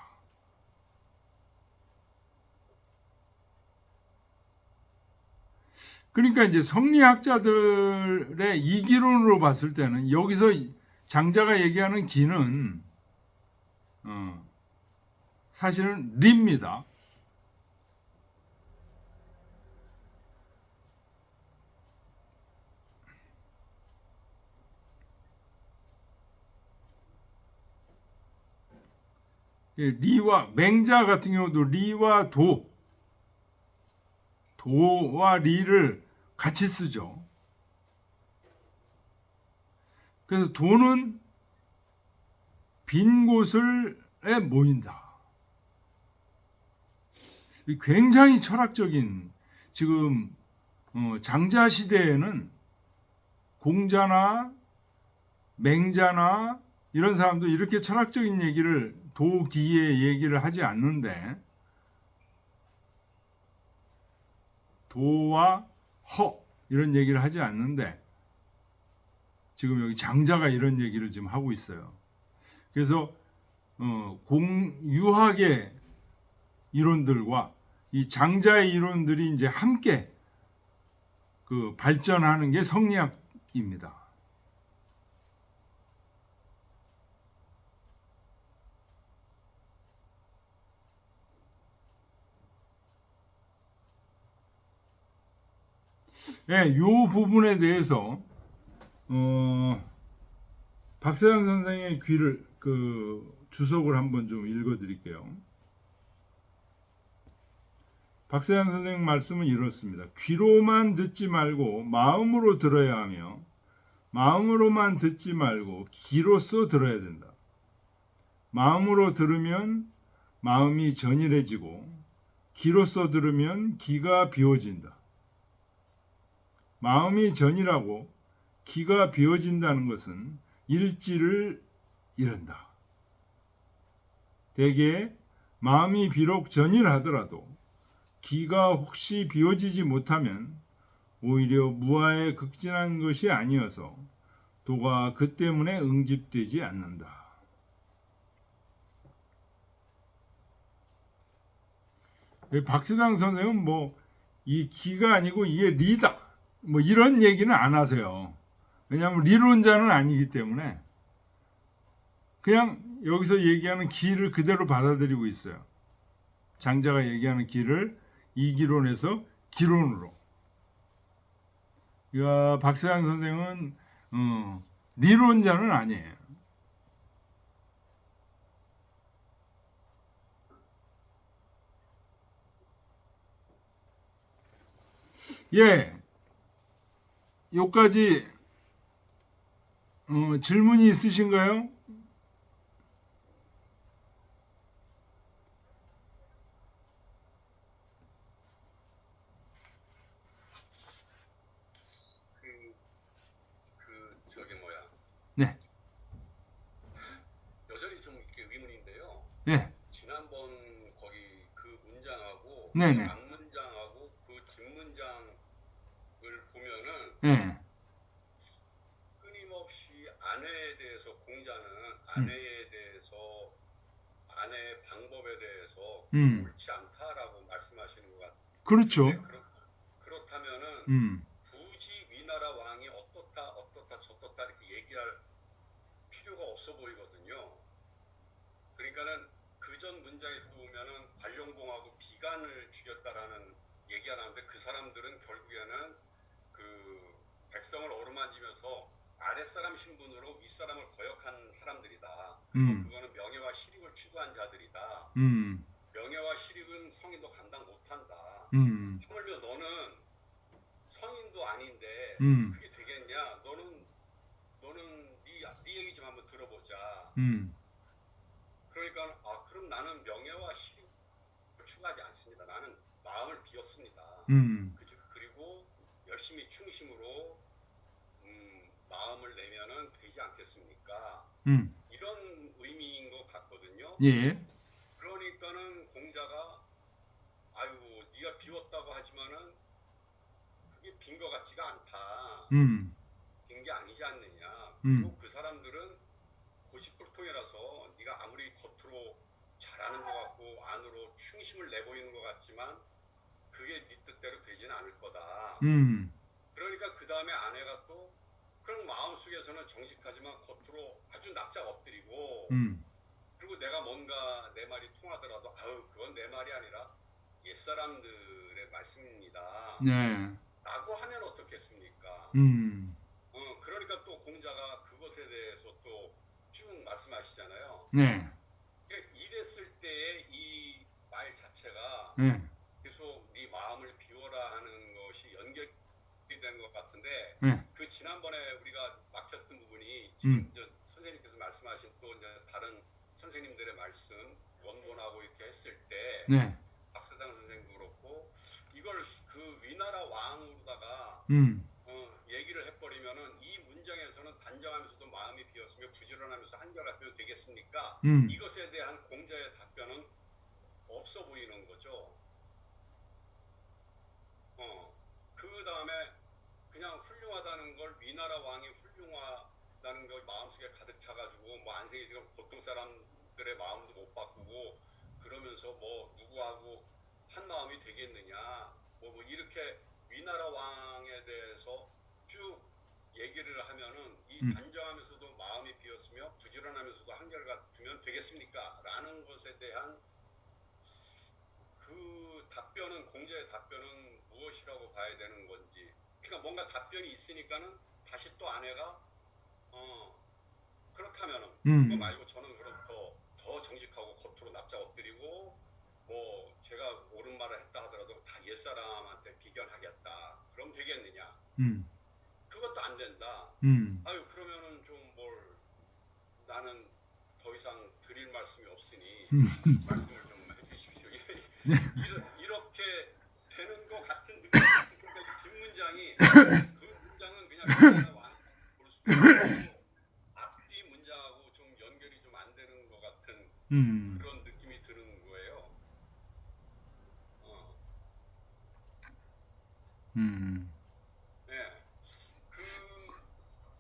그러니까 이제 성리학자들의 이기론으로 봤을 때는 여기서 장자가 얘기하는 기는 사실은 리입니다. 리와 맹자 같은 경우도 리와 도와 리를 같이 쓰죠. 그래서 도는 빈 곳에 모인다. 굉장히 철학적인, 지금 장자 시대에는 공자나 맹자나 이런 사람도 이렇게 철학적인 얘기를, 도기의 얘기를 하지 않는데, 도와 허 이런 얘기를 하지 않는데 지금 여기 장자가 이런 얘기를 지금 하고 있어요. 그래서 유학의 이론들과 이 장자의 이론들이 이제 함께 그 발전하는 게 성리학입니다. 네, 요 부분에 대해서 박세장 선생의 귀를 주석을 한번 좀 읽어드릴게요. 박세장 선생 말씀은 이렇습니다. 귀로만 듣지 말고 마음으로 들어야 하며, 마음으로만 듣지 말고 귀로써 들어야 된다. 마음으로 들으면 마음이 전일해지고, 귀로써 들으면 귀가 비워진다. 마음이 전이라고 귀가 비워진다는 것은 일지를 이른다. 대개 마음이 비록 전일하더라도 귀가 혹시 비워지지 못하면 오히려 무아에 극진한 것이 아니어서 도가 그 때문에 응집되지 않는다. 박세당 선생은 이 귀가 아니고 이게 리다, 이런 얘기는 안 하세요. 왜냐하면 리론자는 아니기 때문에 그냥 여기서 얘기하는 기를 그대로 받아들이고 있어요. 장자가 얘기하는 기를 이기론에서 기론으로. 박세장 선생은 리론자는 아니에요. 예, 여기까지 질문이 있으신가요? 네. 여전히 좀 이렇게 의문인데요. 네. 지난번 거기 그 문장하고 네네. 앞문장하고 그 뒷문장을 보면은 네. 끊임없이 아내에 대해서 공자는 아내에 대해서 아내의 방법에 대해서 옳지 않다라고 말씀하시는 것 같아요. 그렇죠. 그렇다면은 굳이 위나라 왕이 어떻다 저떻다 이렇게 얘기할 필요가 없어 보이거든요. 그러니까는 그 전 문장에서 보면은 관룡봉하고 비간을 죽였다라는 얘기가 나오는데 그 사람들은 결국에는 그 백성을 어루만지면서 아랫사람 신분으로 윗사람을 거역한 사람들이다. 그거는 명예와 실익을 추구한 자들이다. 명예와 실익은 성인도 감당 못한다. 하물며 너는 음. 그게 되겠냐? 너는 네 얘기 좀 한번 들어보자. 음. 그러니까 그럼 나는 명예와 실익을 추구하지 않습니다. 나는 마음을 비웠습니다. 그리고 열심히 충심으로 마음을 내면은 되지 않겠습니까? 이런 의미인 것 같거든요. 예. 그러니까는 공자가 아이고 네가 비웠다고 하지만은 그게 빈 것 같지가 않다. 빈 게 아니지 않느냐. 그리고 그 사람들은 고집불통이라서 네가 아무리 겉으로 잘하는 것 같고 안으로 충심을 내보이는 것 같지만 그게 네 뜻대로 되지는 않을 거다. 그러니까 그 다음에 아내가 또 그런 마음속에서는 정직하지만 겉으로 아주 납작 엎드리고 그리고 내가 뭔가 내 말이 통하더라도 그건 내 말이 아니라 옛사람들의 말씀입니다. 네. 라고 하면 어떻겠습니까? 그러니까 또 공자가 그것에 대해서 또 쭉 말씀하시잖아요. 네. 그러니까 이랬을 때의 이 말 자체가 네. 계속 네 마음을 비워라 하는 것이 연결이 된 것 같은데 네. 그 지난번에 우리가 막혔던 부분이 지금 선생님께서 말씀하신 또 이제 다른 선생님들의 말씀 원본하고 이렇게 했을 때 네. 박사장 선생도 그렇고 이걸 그 위나라 왕으로다가 얘기를 해버리면은 이 문장에서는 단정하면서도 마음이 비었으며 부지런하면서 한결같으면 되겠습니까? 이것에 대한 공자의 답변은 없어 보이는 거죠. 그 다음에 그냥 훌륭하다는 걸 위나라 왕이 훌륭하다는 걸 마음속에 가득 차가지고 뭐 안색이 지금 보통 사람들의 마음도 못 바꾸고 그러면서 뭐 누구하고 한 마음이 되겠느냐 뭐 이렇게 위나라 왕에 대해서 쭉 얘기를 하면은 이 단정하면서도 마음이 비었으며 부지런하면서도 한결같으면 되겠습니까? 라는 것에 대한 그 답변은 공자의 답변은 무엇이라고 봐야 되는 건지 그러니까 뭔가 답변이 있으니까는 다시 또 아내가 그렇다면은 그거 말고 저는 그럼 더 정직하고 겉으로 납작 엎드리고 뭐 제가 옳은 말을 했다 하더라도 다 옛사람한테 비견하겠다 그럼 되겠느냐 그것도 안 된다 그러면은 좀 뭘 나는 더 이상 드릴 말씀이 없으니 말씀을 좀 해주십시오 이렇게 되는 것 같은 느낌이 그러니까 뒷문장이 그 문장은 그냥 볼 수도 있고 앞뒤 문장하고 좀 연결이 좀 안 되는 것 같은 그런 느낌이 드는 거예요. 네.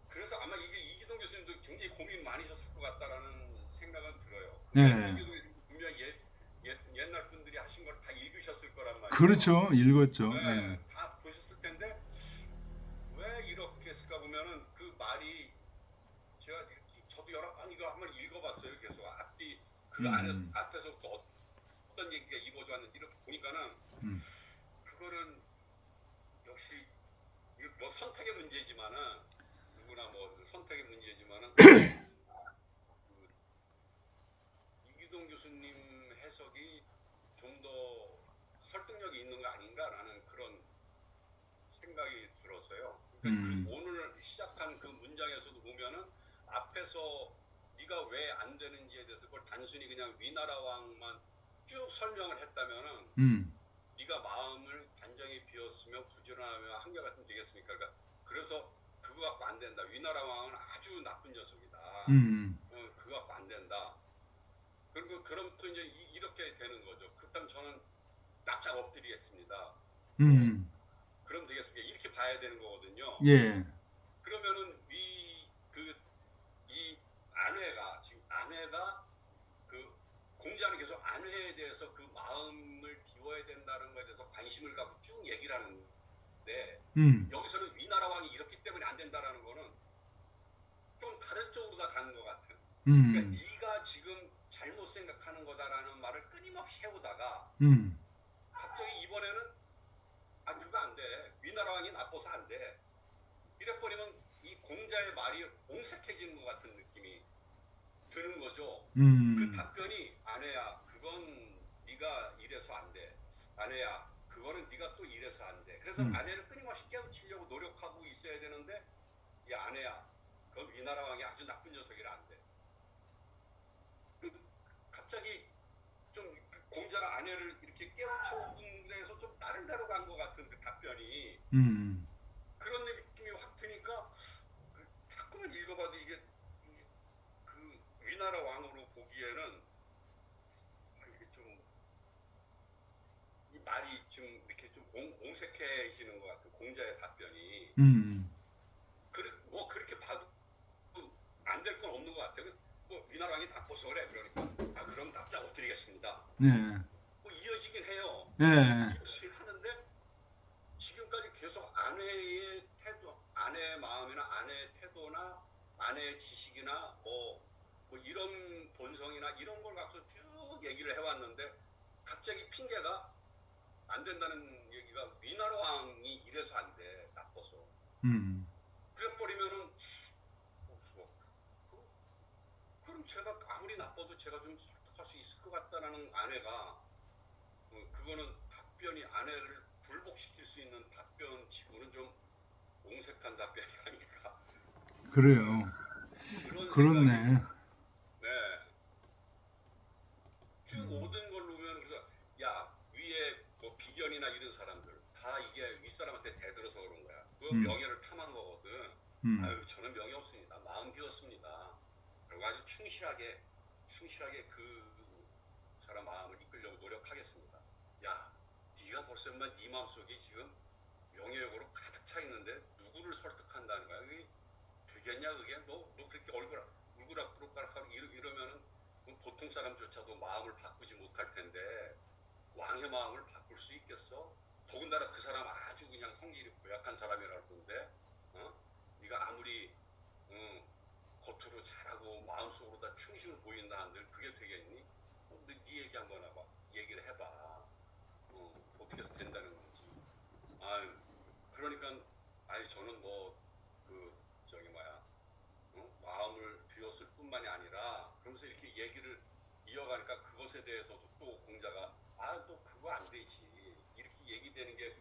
그래서 아마 이게 이기동 교수님도 굉장히 고민 많으셨을 것 같다라는 생각은 들어요. 네. 이기동 교수님 분명히 옛날 분들이 하신 걸 다 읽으셨을 거란 말이에요. 그렇죠. 읽었죠. 네, 네. 다 보셨을 텐데 왜 이렇게 했을까 보면은 그 말이 제가 저도 여러 번 이거 한번 읽어봤어요. 계속 앞뒤 그 안에서 앞에서부터 어떤 얘기가 이루어져 왔는지 이렇게 보니까는 그거는 역시 뭐 선택의 문제지만은 누구나 뭐 선택의 문제지만은 그 이기동 교수님 해석이 좀 더 설득력이 있는 거 아닌가라는 그런 생각이 들어서요. 그러니까 오늘 시작한 그 문장에서도 보면은 앞에서 네가 왜 안 되는지에 대해서 그걸 단순히 그냥 위나라 왕만 쭉 설명을 했다면은 네가 마음을 단정히 비웠으며 부지런하며 한결같으면 되겠습니까? 그러니까 그래서 그거 갖고 안 된다. 위나라 왕은 아주 나쁜 녀석이다. 그거 갖고 안 된다. 그리고 그럼 또 이제 이렇게 되는 거죠. 그렇다면 저는 납작 엎드리겠습니다. 그럼 되겠습니까? 이렇게 봐야 되는 거거든요. 예. 그러면은 이 아내가 그 공자는 계속 아내에 대해서 그 마음을 비워야 된다는 것에 대해서 관심을 갖고 쭉 얘기를 하는데 여기서는 위나라 왕이 이렇기 때문에 안 된다라는 거는 좀 다른 쪽으로 다 가는 것 같아요. 그러니까 네가 지금 잘못 생각하는 거다라는 말을 끊임없이 해오다가 갑자기 이번에는 그거 안 돼. 위나라 왕이 나빠서 안 돼. 이래버리면 이 공자의 말이 옹색해지는 것 같은 느낌이 드는 거죠. 그 답변이 아내야 그건 네가 이래서 안 돼. 아내야 그 그거는 네가 또 이래서 안 돼. 그래서 아내를 끊임없이 깨우치려고 노력하고 있어야 되는데 이 아내야, 그건 위나라 왕이 아주 나쁜 녀석이라 안 돼. 갑자기 좀 공자가 아내를 이렇게 깨우쳐오는 데서 좀 다른 데로 간 것 같은 그 답변이 그런 느낌이 확 드니까 자꾸만 읽어봐도 이게 그 위나라 왕으로 보기에는 이게 좀 이 말이 좀 이렇게 좀 옹색해지는 것 같은 공자의 답변이 뭐 그렇게 봐도 안 될 건 없는 것 같아요. 뭐 위나라 왕이 나빠서 그래. 그러니까 그럼 납작 엎드리겠습니다. 네. 뭐 이어지긴 해요. 네. 이어지긴 하는데 지금까지 계속 아내의 태도, 아내의 마음이나 아내의 태도나 아내의 지식이나 뭐 이런 본성이나 이런 걸 갖고 쭉 얘기를 해왔는데 갑자기 핑계가 안 된다는 얘기가 위나라 왕이 이래서 안 돼. 나빠서. 그래버리면은 그럼 제가 아무리 나빠도 제가 좀 설득할 수 있을 것 같다라는 아내가 그거는 답변이 아내를 굴복시킬 수 있는 답변치고는 좀 옹색한 답변이 아닐까. 그래요. 그런 그렇네. 생각이, 네. 쭉 모든 걸 보면 그래서 야 위에 뭐 비견이나 이런 사람들 다 이게 윗사람한테 대들어서 그런 거야. 그 명예를 탐한 거거든. 아유 저는 명예 없습니다. 마음 비웠습니다. 그리고 아주 충실하게 그 사람 마음을 이끌려고 노력하겠습니다. 야, 네가 벌써 네 마음속에 지금 명예욕으로 가득 차 있는데 누구를 설득한다는 거야? 그게 되겠냐 그게? 너 그렇게 울그락부락하고 이러면은 보통 사람조차도 마음을 바꾸지 못할 텐데 왕의 마음을 바꿀 수 있겠어? 더군다나 그 사람 아주 그냥 성질이 고약한 사람이라고 그러는데 네가 아무리 겉으로 잘하고 마음속으로 다 충실을 보인다 한들 그게 되겠니? 네 얘기 한번 해봐. 얘기를 해봐. 어떻게 해서 된다는 건지. 아유, 그러니까 저는 마음을 비웠을 뿐만이 아니라 그러면서 이렇게 얘기를 이어가니까 그것에 대해서도 또 공자가 또 그거 안 되지. 이렇게 얘기되는 게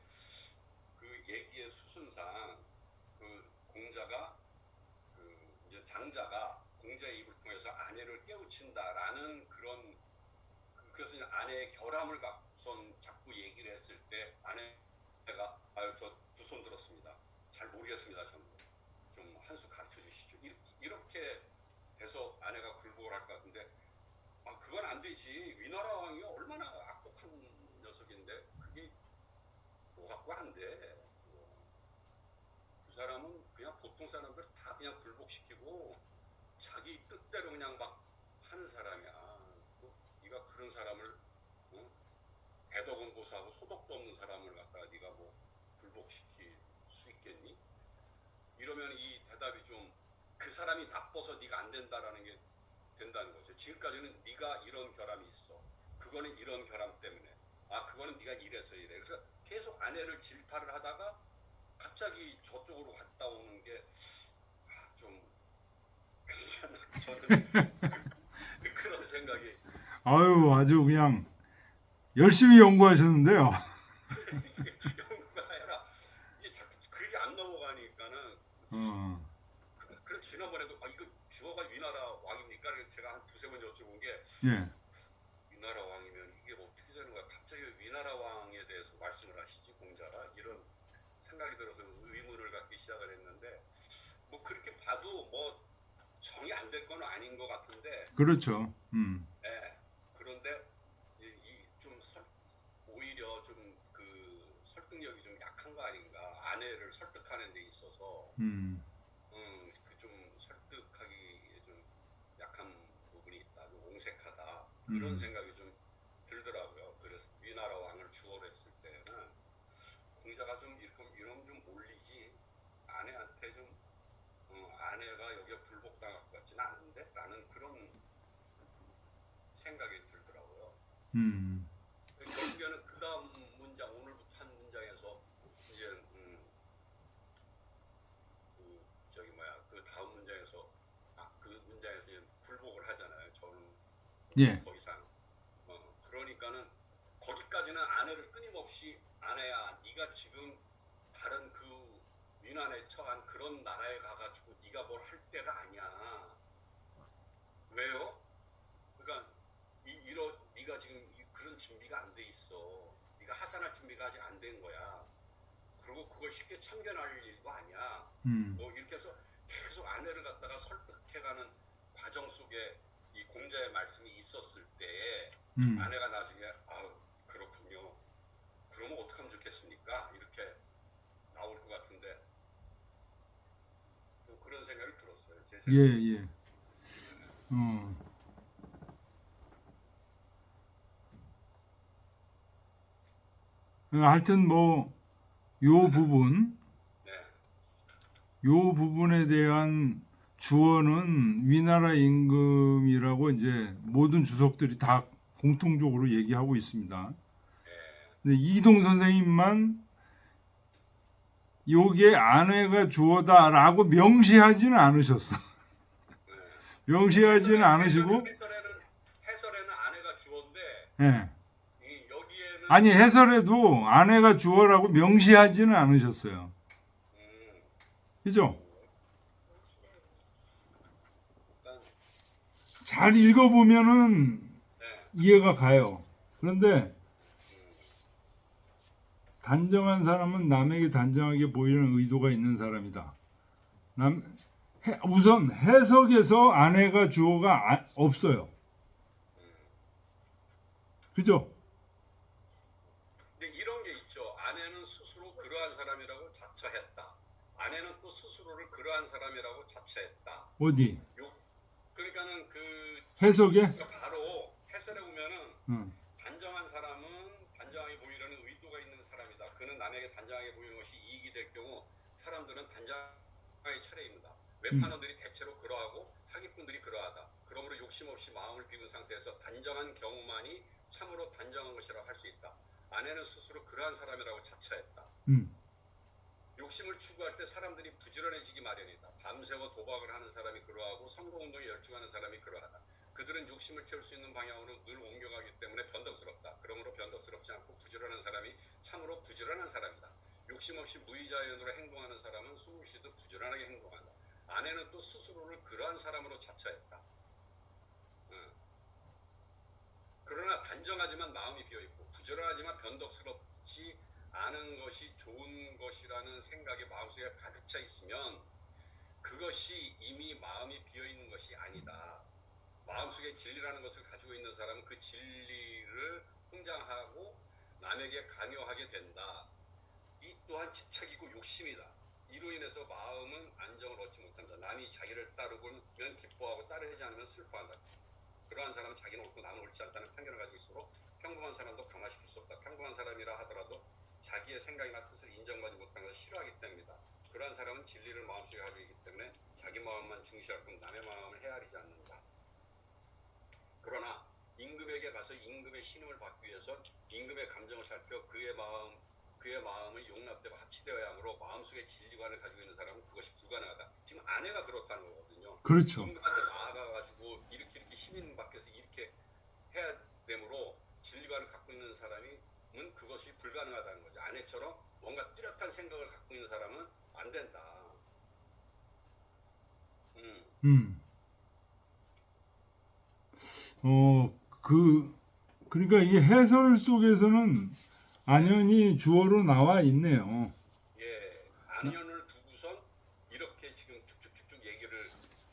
그 얘기의 수순상 그 공자가 이제 장자가 공자의 입을 통해서 아내를 깨우친다라는 그런 그래서 아내의 결함을 갖고선 자꾸 얘기를 했을 때 아내가 저 두 손 들었습니다. 잘 모르겠습니다. 좀 한 수 가르쳐 주시죠. 이렇게 돼서 아내가 굴복을 할 것 같은데 그건 안 되지. 위나라 왕이 얼마나 악독한 녀석인데 그게 뭐 갖고 안 돼. 그 사람은 그냥 보통 사람들 다 그냥 굴복시키고 자기 뜻대로 그냥 막 하는 사람이야. 네가 그런 사람을 대덕원고사하고 소득도 없는 사람을 갖다가 네가 뭐 굴복시킬 수 있겠니? 이러면 이 대답이 좀 그 사람이 나빠서 네가 안 된다라는 게 된다는 거죠. 지금까지는 네가 이런 결함이 있어. 그거는 이런 결함 때문에. 그거는 네가 이래서 이래. 그래서 계속 아내를 질타를 하다가 갑자기 저쪽으로 갔다 오는 게 좀 저는 그런 생각이. 아유, 아주 그냥 열심히 연구하셨는데요. 연구가 아니라 이게 자꾸 그게 안 넘어가니까는. 그래서 지난번에도 이거 주어가 위나라 왕입니까? 그래서 제가 한 두세 번 여쭤본 게 예. 위나라 왕이면 이게 어떻게 되는 거야? 갑자기 위나라 왕에 대해서 말씀을 하시지 공자가 이런 생각이 들어서 의문을 갖기 시작을 했는데 뭐 그렇게 봐도 뭐 정이 안 될 건 아닌 것 같은데. 그렇죠. 예. 그런데 좀 오히려 좀 그 설득력이 좀 약한 거 아닌가? 아내를 설득하는 데 있어서 좀 설득하기에 좀 약한 부분이 있다, 좀 옹색하다 그런 생각이 좀 들더라고요. 그래서 위나라 왕을 주어로 했을 때는 공자가 좀 이러면 좀 올리지 아내한테 좀 아내가 여기에 불복당할 것 같지는 않은데 라는 그런 생각이 들더라고요. 결국에는 그 다음 문장 오늘부터 한 문장에서 이제 그 다음 문장에서 그 문장에서 이제 굴복을 하잖아요. 저는 예. 더 이상 그러니까는 거기까지는 아내를 끊임없이 아내야, 네가 지금 다른 그 위난에 처한 그런 나라에 가가지고 네가 뭘 할 때가 아니야. 왜요? 그러니까 네가 지금 그런 준비가 안 돼 있어. 네가 하산할 준비가 아직 안 된 거야. 그리고 그걸 쉽게 참견할 일도 아니야. 뭐 이렇게 해서 계속 아내를 갖다가 설득해가는 과정 속에 이 공자의 말씀이 있었을 때에 아내가 나중에 아우 그렇군요. 그러면 어떻게 하면 좋겠습니까? 이렇게 나올 것 같은데 좀 그런 생각이 들었어요. 제 예, 생각에. 예. 어. 하여튼 뭐 요 부분, 네, 요 부분에 대한 주어는 위나라 임금이라고 이제 모든 주석들이 다 공통적으로 얘기하고 있습니다. 네, 근데 이동 선생님만 요게 아내가 주어다라고 명시하지는 않으셨어. 네. 명시하지는 않으시고, 해설에는 아내가 주어인데 예. 여기에는 아니 해설에도 아내가 주어라고 명시하지는 않으셨어요. 음, 그죠? 일단 잘 읽어보면은 네, 이해가 가요. 그런데 음, 단정한 사람은 남에게 단정하게 보이는 의도가 있는 사람이다. 우선 해석에서 아내가 주어가 없어요. 음. 그죠? 근데 이런 게 있죠. 아내는 스스로 그러한 사람이라고 자처했다. 아내는 또 스스로를 그러한 사람이라고 자처했다. 어디? 그러니까는 그 해석에? 바로 해설에 보면은 응. 단정한 사람은 단정하게 보이려는 의도가 있는 사람이다. 그는 남에게 단정하게 보이는 것이 이익이 될 경우 사람들은 단정하게 차려입니다. 외판원들이 대체로 그러하고 사기꾼들이 그러하다. 그러므로 욕심 없이 마음을 비운 상태에서 단정한 경우만이 참으로 단정한 것이라고 할 수 있다. 아내는 스스로 그러한 사람이라고 자처했다. 욕심을 추구할 때 사람들이 부지런해지기 마련이다. 밤새워 도박을 하는 사람이 그러하고 선거운동에 열중하는 사람이 그러하다. 그들은 욕심을 채울 수 있는 방향으로 늘 옮겨가기 때문에 변덕스럽다. 그러므로 변덕스럽지 않고 부지런한 사람이 참으로 부지런한 사람이다. 욕심 없이 무의자연으로 행동하는 사람은 숨을 쉬듯 부지런하게 행동한다. 아내는 또 스스로를 그러한 사람으로 자처했다. 그러나 단정하지만 마음이 비어있고 부지런하지만 변덕스럽지 않은 것이 좋은 것이라는 생각이 마음속에 가득 차 있으면 그것이 이미 마음이 비어있는 것이 아니다. 마음속에 진리라는 것을 가지고 있는 사람은 그 진리를 홍장하고 남에게 강요하게 된다. 이 또한 집착이고 욕심이다. 이로 인해서 마음은 안정을 얻지 못한다. 남이 자기를 따르면 기뻐하고 따르지 않으면 슬퍼한다. 그러한 사람은 자기는 옳고 나는 옳지 않다는 편견을 가지고 있으므로 평범한 사람도 감화시킬 수 없다. 평범한 사람이라 하더라도 자기의 생각이나 뜻을 인정받지 못하는 것을 싫어하기 때문이다. 그러한 사람은 진리를 마음속에 가지고 있기 때문에 자기 마음만 중시할 뿐 남의 마음을 헤아리지 않는다. 그러나 임금에게 가서 임금의 신임을 받기 위해서 임금의 감정을 살펴 그의 마음이 용납되고 합치되어야 하므로 마음속에 진리관을 가지고 있는 사람은 그것이 불가능하다. 지금 아내가 그렇다는 거거든요. 그렇죠. 임금한테 나아가가지고 이렇게 신임 받겨서 이렇게 해야 되므로 진리관을 갖고 있는 사람은 그것이 불가능하다는 거죠. 아내처럼 뭔가 뚜렷한 생각을 갖고 있는 사람은 안 된다. 그러니까 이게 해설 속에서는 안연이 주어로 나와 있네요. 예, 안연을 두고선 이렇게 지금 쭉쭉쭉쭉 얘기를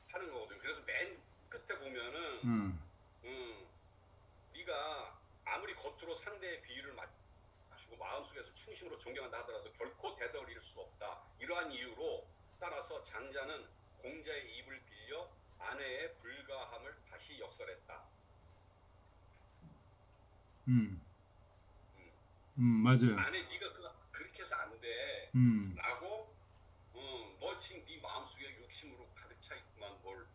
하는 거거든요. 그래서 맨 끝에 보면은 네가 아무리 겉으로 상대의 비위를 맞추고 마음속에서 충심으로 존경한다 하더라도 결코 대덕을 이룰 수 없다. 이러한 이유로 따라서 장자는 공자의 입을 빌려 아내의 불가함을 다시 역설했다. 맞아요. 아내 네가 그렇게 해서 안 돼. 라고 너 지금 네 마음속에 욕심으로 가득 차 있구만. 뭘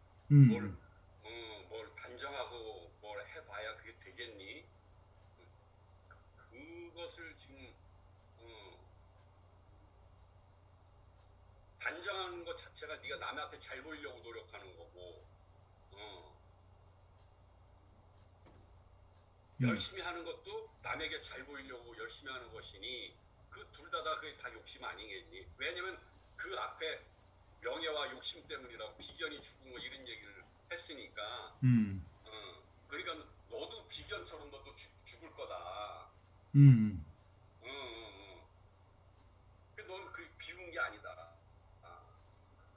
단정하고 뭘 해봐야 그게 되겠니? 그것을 지금 단정하는 것 자체가 네가 남한테 잘 보이려고 노력하는 거고 열심히 하는 것도 남에게 잘 보이려고 열심히 하는 것이니 그 둘 다 그게 다 욕심 아니겠니? 왜냐면 그 앞에 명예와 욕심 때문이라고 비견이 죽은 거 이런 얘기를 했으니까. 어, 그러니까 너도 비견처럼 너도 죽을 거다. 넌 그 비운 게 아니다.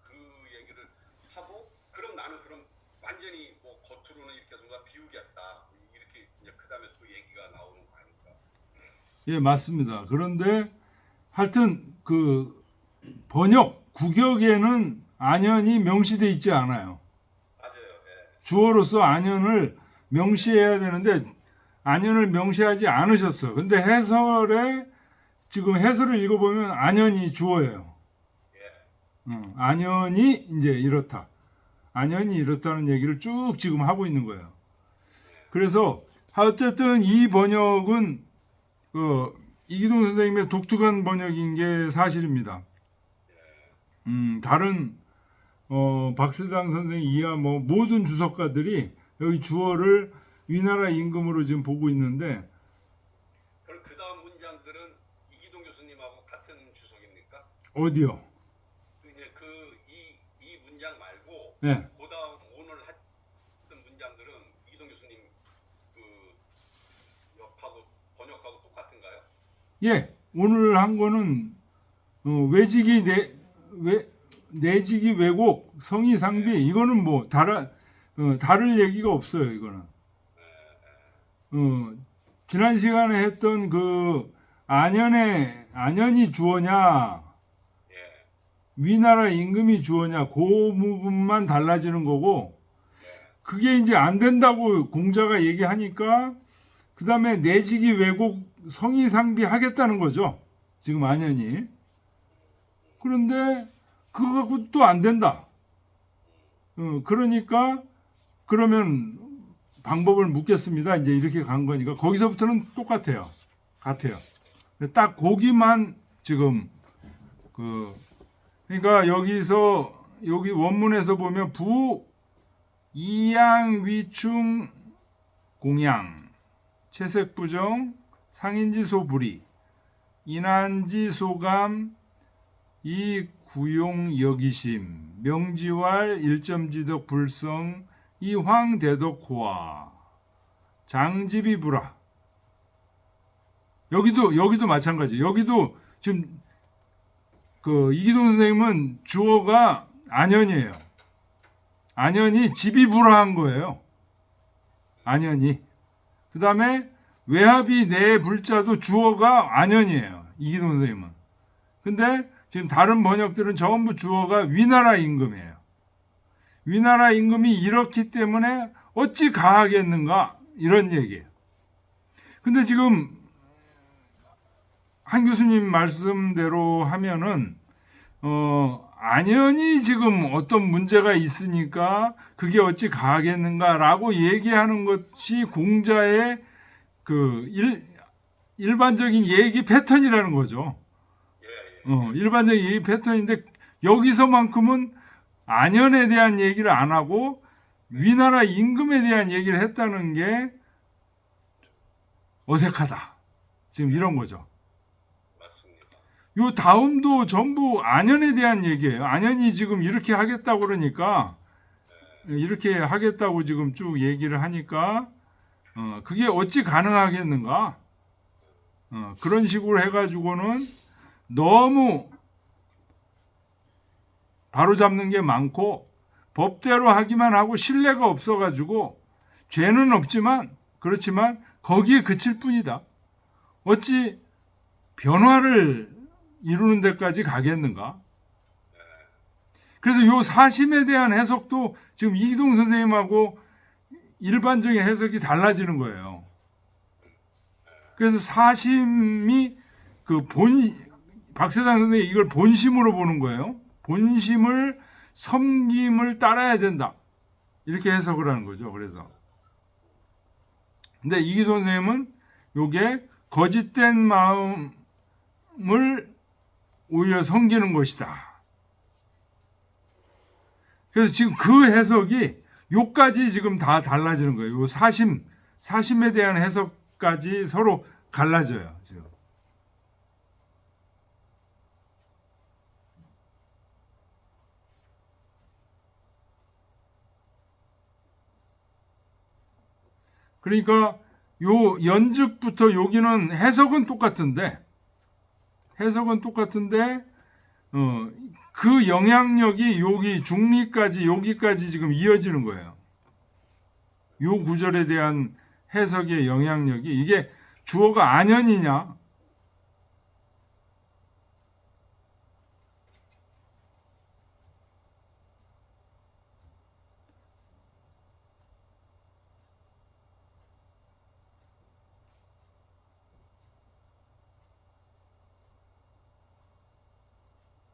그 얘기를 하고 그럼 나는 그럼 완전히 뭐 겉으로는 이렇게 해서 비우겠다. 이렇게 이제 그다음에 또 얘기가 나오는 거 아닙니까? 예, 맞습니다. 그런데 하여튼 그 번역 국역에는 안연이 명시돼 있지 않아요. 맞아요. 예. 주어로서 안연을 명시해야 되는데 안연을 명시하지 않으셨어. 근데 해설에 지금 해설을 읽어보면 안연이 주어예요. 예. 안연이 이제 이렇다. 안연이 이렇다는 얘기를 쭉 지금 하고 있는 거예요. 그래서 어쨌든 이 번역은 이기동 선생님의 독특한 번역인 게 사실입니다. 다른 박세당 선생 이하 뭐 모든 주석가들이 여기 주어를 위나라 임금으로 지금 보고 있는데 그럼 그 다음 문장들은 이기동 교수님하고 같은 주석입니까? 어디요? 이제 이 문장 말고 네. 그 다음 오늘 했던 문장들은 이기동 교수님 그 역하고 번역하고 똑같은가요? 예, 오늘 한 거는 외직이 내직이 왜곡, 성의 상비 이거는 뭐 다를 얘기가 없어요. 이거는 지난 시간에 했던 그 안연이 주어냐 예. 위나라 임금이 주어냐 그 부분만 달라지는 거고 그게 이제 안 된다고 공자가 얘기하니까 그 다음에 내직이 왜곡 성의 상비 하겠다는 거죠. 지금 안연이. 그런데 그거 갖고 또 안 된다. 그러니까 그러면 방법을 묻겠습니다. 이제 이렇게 간 거니까 거기서부터는 똑같아요. 같아요. 딱 거기만 지금 그러니까 여기 원문에서 보면 부 이양 위충 공양 채색부정 상인지 소불이 인한지 소감 이 구용 여기심 명지왈 일점지덕 불성 이황대덕 호화 장집이 불화 여기도 마찬가지. 여기도 지금 그 이기동 선생님은 주어가 안연이에요. 안연이 집이 불화한 거예요. 안연이. 그 다음에 외합이 내 불자도 주어가 안연이에요. 이기동 선생님은. 근데 지금 다른 번역들은 전부 주어가 위나라 임금이에요. 위나라 임금이 이렇기 때문에 어찌 가하겠는가 이런 얘기예요. 근데 지금 한 교수님 말씀대로 하면은 안연이 지금 어떤 문제가 있으니까 그게 어찌 가하겠는가라고 얘기하는 것이 공자의 그 일반적인 얘기 패턴이라는 거죠. 일반적인 얘기 패턴인데 여기서만큼은 안연에 대한 얘기를 안 하고 위나라 임금에 대한 얘기를 했다는 게 어색하다. 지금 이런 거죠. 맞습니다. 요 다음도 전부 안연에 대한 얘기예요. 안연이 지금 이렇게 하겠다고 그러니까 이렇게 하겠다고 지금 쭉 얘기를 하니까 그게 어찌 가능하겠는가? 그런 식으로 해가지고는 너무 바로잡는 게 많고 법대로 하기만 하고 신뢰가 없어가지고 죄는 없지만 그렇지만 거기에 그칠 뿐이다. 어찌 변화를 이루는 데까지 가겠는가? 그래서 요 사심에 대한 해석도 지금 이기동 선생님하고 일반적인 해석이 달라지는 거예요. 그래서 사심이 박세당 선생님이 이걸 본심으로 보는 거예요. 본심을 섬김을 따라야 된다. 이렇게 해석을 하는 거죠. 그래서. 근데 이기동 선생님은 요게 거짓된 마음을 오히려 섬기는 것이다. 그래서 지금 그 해석이 요까지 지금 다 달라지는 거예요. 요 사심에 대한 해석까지 서로 갈라져요. 지금. 그러니까 요 연즉부터 여기는 해석은 똑같은데 그 영향력이 여기 중리까지 여기까지 지금 이어지는 거예요. 요 구절에 대한 해석의 영향력이 이게 주어가 안연이냐?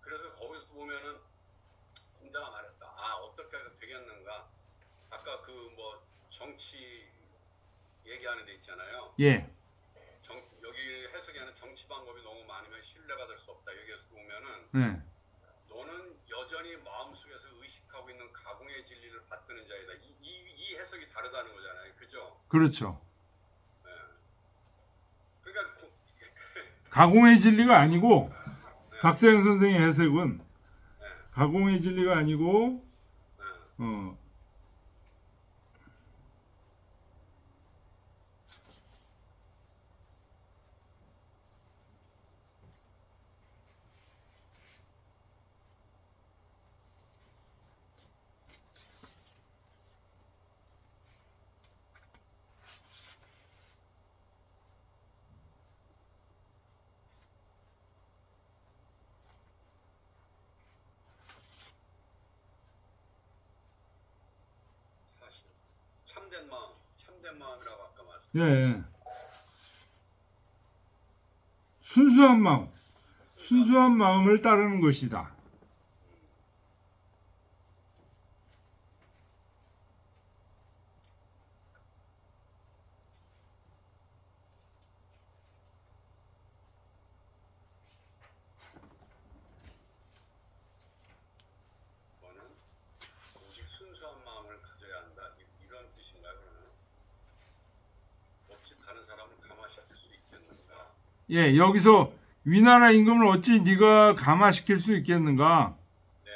그래서 거기서 보면은 공자가 말했다. 아, 어떻게 되겠는가? 아까 그 뭐 정치 얘기하는 데 있잖아요. 예, 여기 해석에는 정치 방법이 너무 많으면 신뢰받을 수 없다. 여기에서 보면은 네, 너는 여전히 마음속에서 의식하고 있는 가공의 진리를 받드는 자이다. 이 해석이 다르다는 거잖아요. 그죠? 그렇죠. 예. 그러니까 가공의 진리가 아니고 네, 박사영 선생의 해석은 네, 가공의 진리가 아니고 네. 어, 사실 참된 마음이라고 아까 말씀. 예, 순수한 마음을 따르는 것이다. 너는 오직 순수한 마음을 가져야 한다. 이런 뜻인가요? 그러면 어찌 다른 사람을 감화시킬 수 있겠는가? 예, 여기서 위나라 임금을 어찌 네가 감화시킬 수 있겠는가? 네,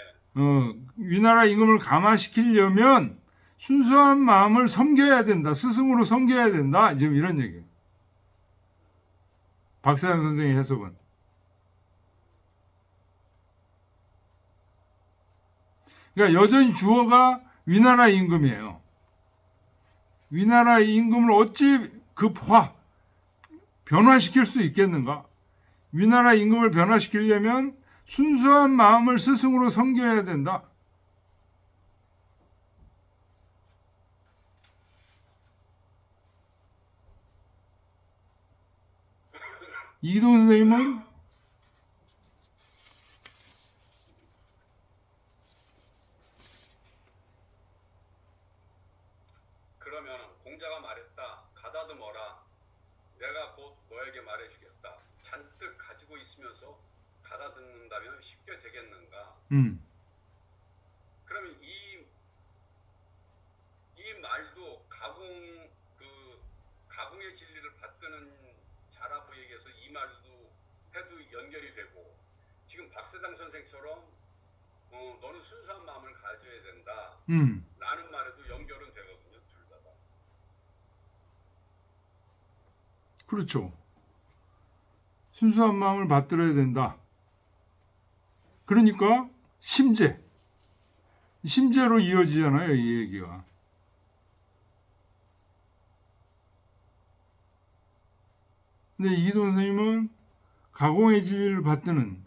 위나라 임금을 감화시키려면 순수한 마음을 섬겨야 된다. 스승으로 섬겨야 된다. 지금 이런 얘기예요. 박사장 선생의 해석은. 그러니까 여전히 주어가 위나라 임금이에요. 위나라 임금을 어찌 변화시킬 수 있겠는가? 위나라 임금을 변화시키려면 순수한 마음을 스승으로 섬겨야 된다. 이기동 선생님은 그러면 공자가 말했다. 가다듬어라. 내가 곧 너에게 말해주겠다. 잔뜩 가지고 있으면서 가다듬는다면 쉽게 되겠는가? 그러면 이 말도 가공의 진리를 받드는 자라고 얘기해서 이 말도 해도 연결이 되고, 지금 박세당 선생처럼 너는 순수한 마음을 가져야 된다 라는 말에도 연결은 되거든요. 둘 다. 그렇죠. 순수한 마음을 받들어야 된다. 그러니까 심재로 이어지잖아요, 이 얘기가. 근데 이기동 선생님은 가공의 진리를 받드는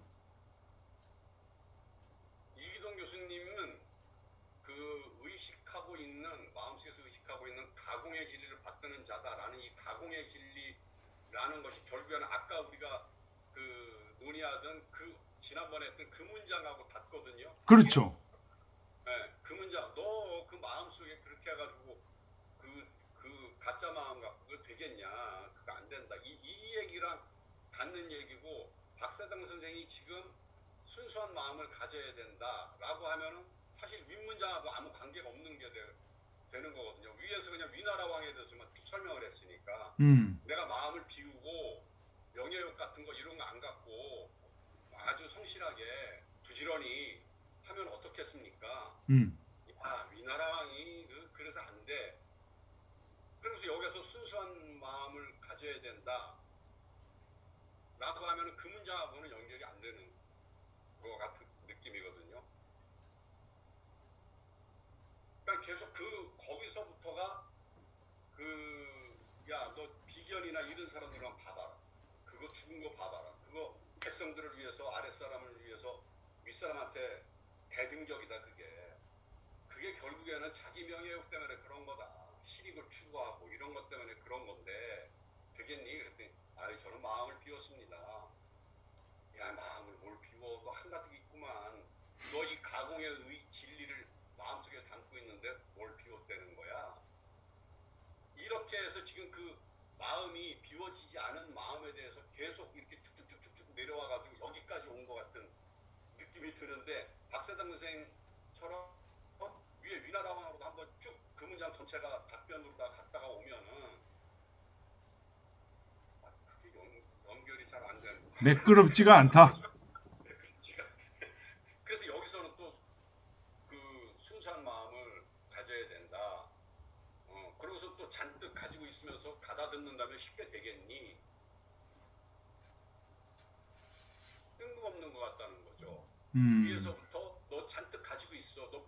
이기동 교수님은 마음속에서 의식하고 있는 가공의 진리를 받드는 자다라는 이 가공의 진리라는 것이 결국에는 아까 우리가 논의하던 지난번에 했던 그 문장하고 같거든요. 그렇죠. 네, 그 문장, 너 그 마음속에 그렇게 해가지고 그 가짜 마음 갖고 그거 되겠냐? 그거 안 된다. 이 얘기랑 같는 얘기고, 박사당 선생이 지금 순수한 마음을 가져야 된다라고 하면은 사실 윗문장하고 아무 관계가 없는 게 되는 거거든요. 위에서 그냥 위나라 왕에 대해서만 쭉 설명을 했으니까 내가 마음을 비우고 명예욕 같은 거 이런 거 안 갖고 아주 성실하게 부지런히 하면 어떻겠습니까? 아, 위나라 왕이 그래서 안 돼. 그러면 그래서 여기서 순수한 마음을 가져야 된다 라고 하면 그 문장하고는 연결이 안 되는 것 같은 느낌이거든요. 그러니까 계속 거기서부터가 야, 너 비견이나 이런 사람들만 봐봐라. 그거 죽은 거 봐봐라. 그거 백성들을 위해서, 아랫사람을 위해서 윗사람한테 대등적이다, 그게 결국에는 자기 명예욕 때문에 그런 거다. 실익을 추구하고 이런 것 때문에 그런 건데 되겠니? 그랬더니 아니, 저는 마음을 비웠습니다. 야, 마음을 뭘 비워? 너 한가득 있구만. 너 이 가공의 진리를 마음속에 담고 있는데 뭘 비웠다는 거야? 이렇게 해서 지금 그 마음이 비워지지 않은 마음에 대해서 계속 이렇게 쭉쭉쭉쭉 내려와가지고 여기까지 온 것 같은 느낌이 드는데, 박사장 선생처럼 위에 위나라 왕으로도 한번 쭉 그 문장 전체가 답변으로 다 갔다가 오면은 그게 연결이 잘 안 되는 거야. 매끄럽지가 않다. 그래서 여기서는 또 그 순수한 마음을 가져야 된다. 그러고서 또 잔뜩 가지고 있으면서 가다듬는다면 쉽게 되겠니? 뜬금없는 것 같다는 거죠. 위에서부터 너 잔뜩 가지고 있어. 너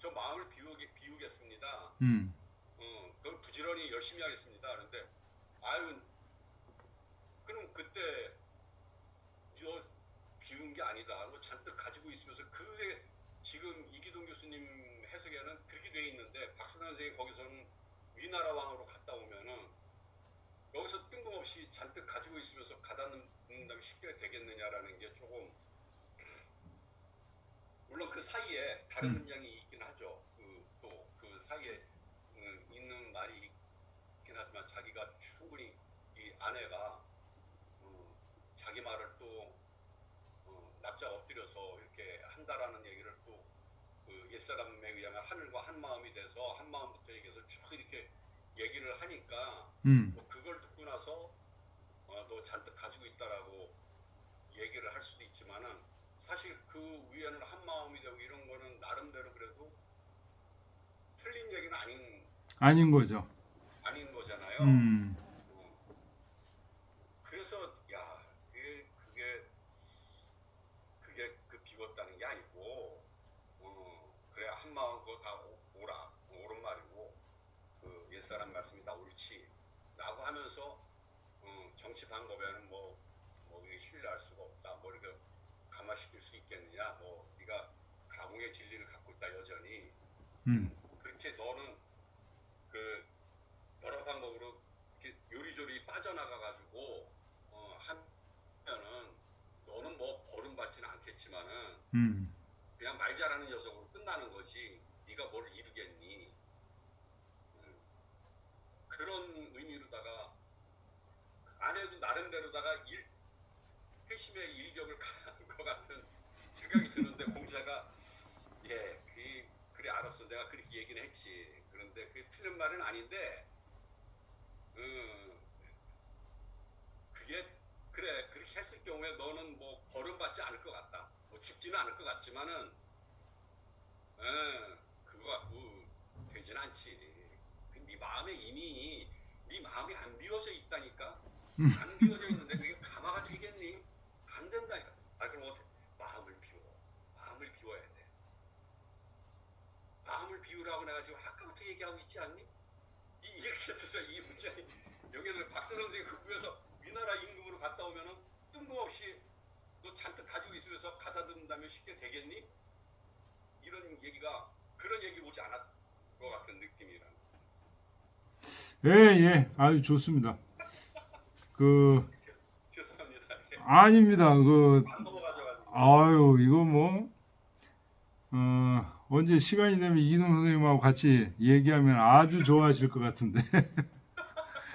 저 마음을 비우겠습니다. 그걸 부지런히 열심히 하겠습니다. 그런데 아유, 그럼 그때 너 비운 게 아니다. 너 잔뜩 가지고 있으면서 그게 지금 이기동 교수님 해석에는 그렇게 돼 있는데, 박사장 선생이 거기서는 위나라 왕으로 갔다 오면은 여기서 뜬금없이 잔뜩 가지고 있으면서 가다듬는다면 쉽게 되겠느냐라는 게 조금, 물론 그 사이에 다른 문장이 있긴 하죠. 또 그 사이에 있는 말이 있긴 하지만 자기가 충분히 이 아내가 자기 말을 또 납작 엎드려서 이렇게 한다라는 얘기를 또 그 옛사람에 의하면 하늘과 한 마음이 돼서 한 마음부터 얘기해서 쭉 이렇게 얘기를 하니까 뭐 그걸 듣고 나서 너 잔뜩 가지고 있다라고 얘기를 할 수도 있지만은, 사실 그 위에는 한 마음이 되고 이런 거는 나름대로 그래도 틀린 얘기는 아닌 거죠. 아닌 거잖아요. 그래서 야, 그게 그 비웠다는 게 아니고, 그래 한 마음 그거 다 옳은 말이고 그 옛사람 말씀이 다 옳지라고 하면서 정치 방법에는 뭐 이게 신뢰할 수가 없다. 뭐 이렇게 감화시킬 수 있겠느냐. 뭐 네가 가공의 진리를 갖고 있다 여전히. 그렇게 너는 그 여러 방법으로 이렇게 요리조리 빠져나가가지고 하면은 너는 뭐 벌음받지는 않겠지만은 그냥 말 잘하는 녀석으로 끝나는 거지. 네가 뭘 이루겠니? 그런 의미로다가 아내도 나름대로다가 회심의 일격을 가한 것 같은 생각이 드는데, 공자가 그래 알았어, 내가 그렇게 얘기는 했지. 그런데 그게 틀린 말은 아닌데, 그게 그래 그렇게 했을 경우에 너는 뭐 벌음받지 않을 것 같다. 뭐 죽지는 않을 것 같지만은 그거 갖고 되진 않지. 네 마음에 이미 네 마음이 안 비워져 있다니까. 안 비워져 있는데 그게 감화가 되겠니? 안 된다니까. 그럼 어떻게? 마음을 비워야 돼. 마음을 비우라고 내가 지금 아까부터 얘기하고 있지 않니? 이렇게 해서 이 문장이 여기는 박사 선생이 그 위에서 위나라 임금으로 갔다 오면은 뜬금없이 너 잔뜩 가지고 있으면서 가다듬는다면 쉽게 되겠니? 이런 얘기가, 그런 얘기 오지 않았 것 같은 느낌이라는. 예. 아주 좋습니다. 죄송합니다. 아닙니다. 안 넘어가져가지고. 아유, 이거 뭐 언제 시간이 되면 이기동 선생님하고 같이 얘기하면 아주 좋아하실 것 같은데.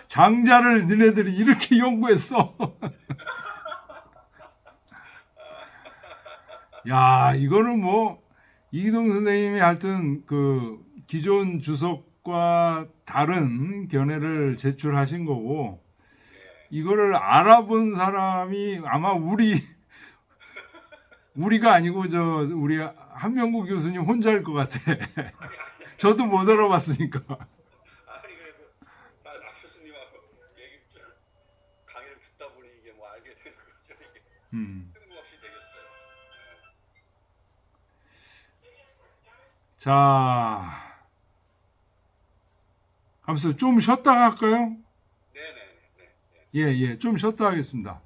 장자를 너네들이 이렇게 연구했어. 야, 이거는 뭐 이기동 선생님이 하여튼 그 기존 주석과 다른 견해를 제출하신 거고, 이거를 알아본 사람이 아마 우리가 아니고 우리 한명구 교수님 혼자일 것 같아. 저도 못 알아봤으니까. 아니 그래도 뜬금없이 되겠어요. 자, 아무튼 좀 쉬었다 할까요? 네네네. 네. 예, 좀 쉬었다 하겠습니다.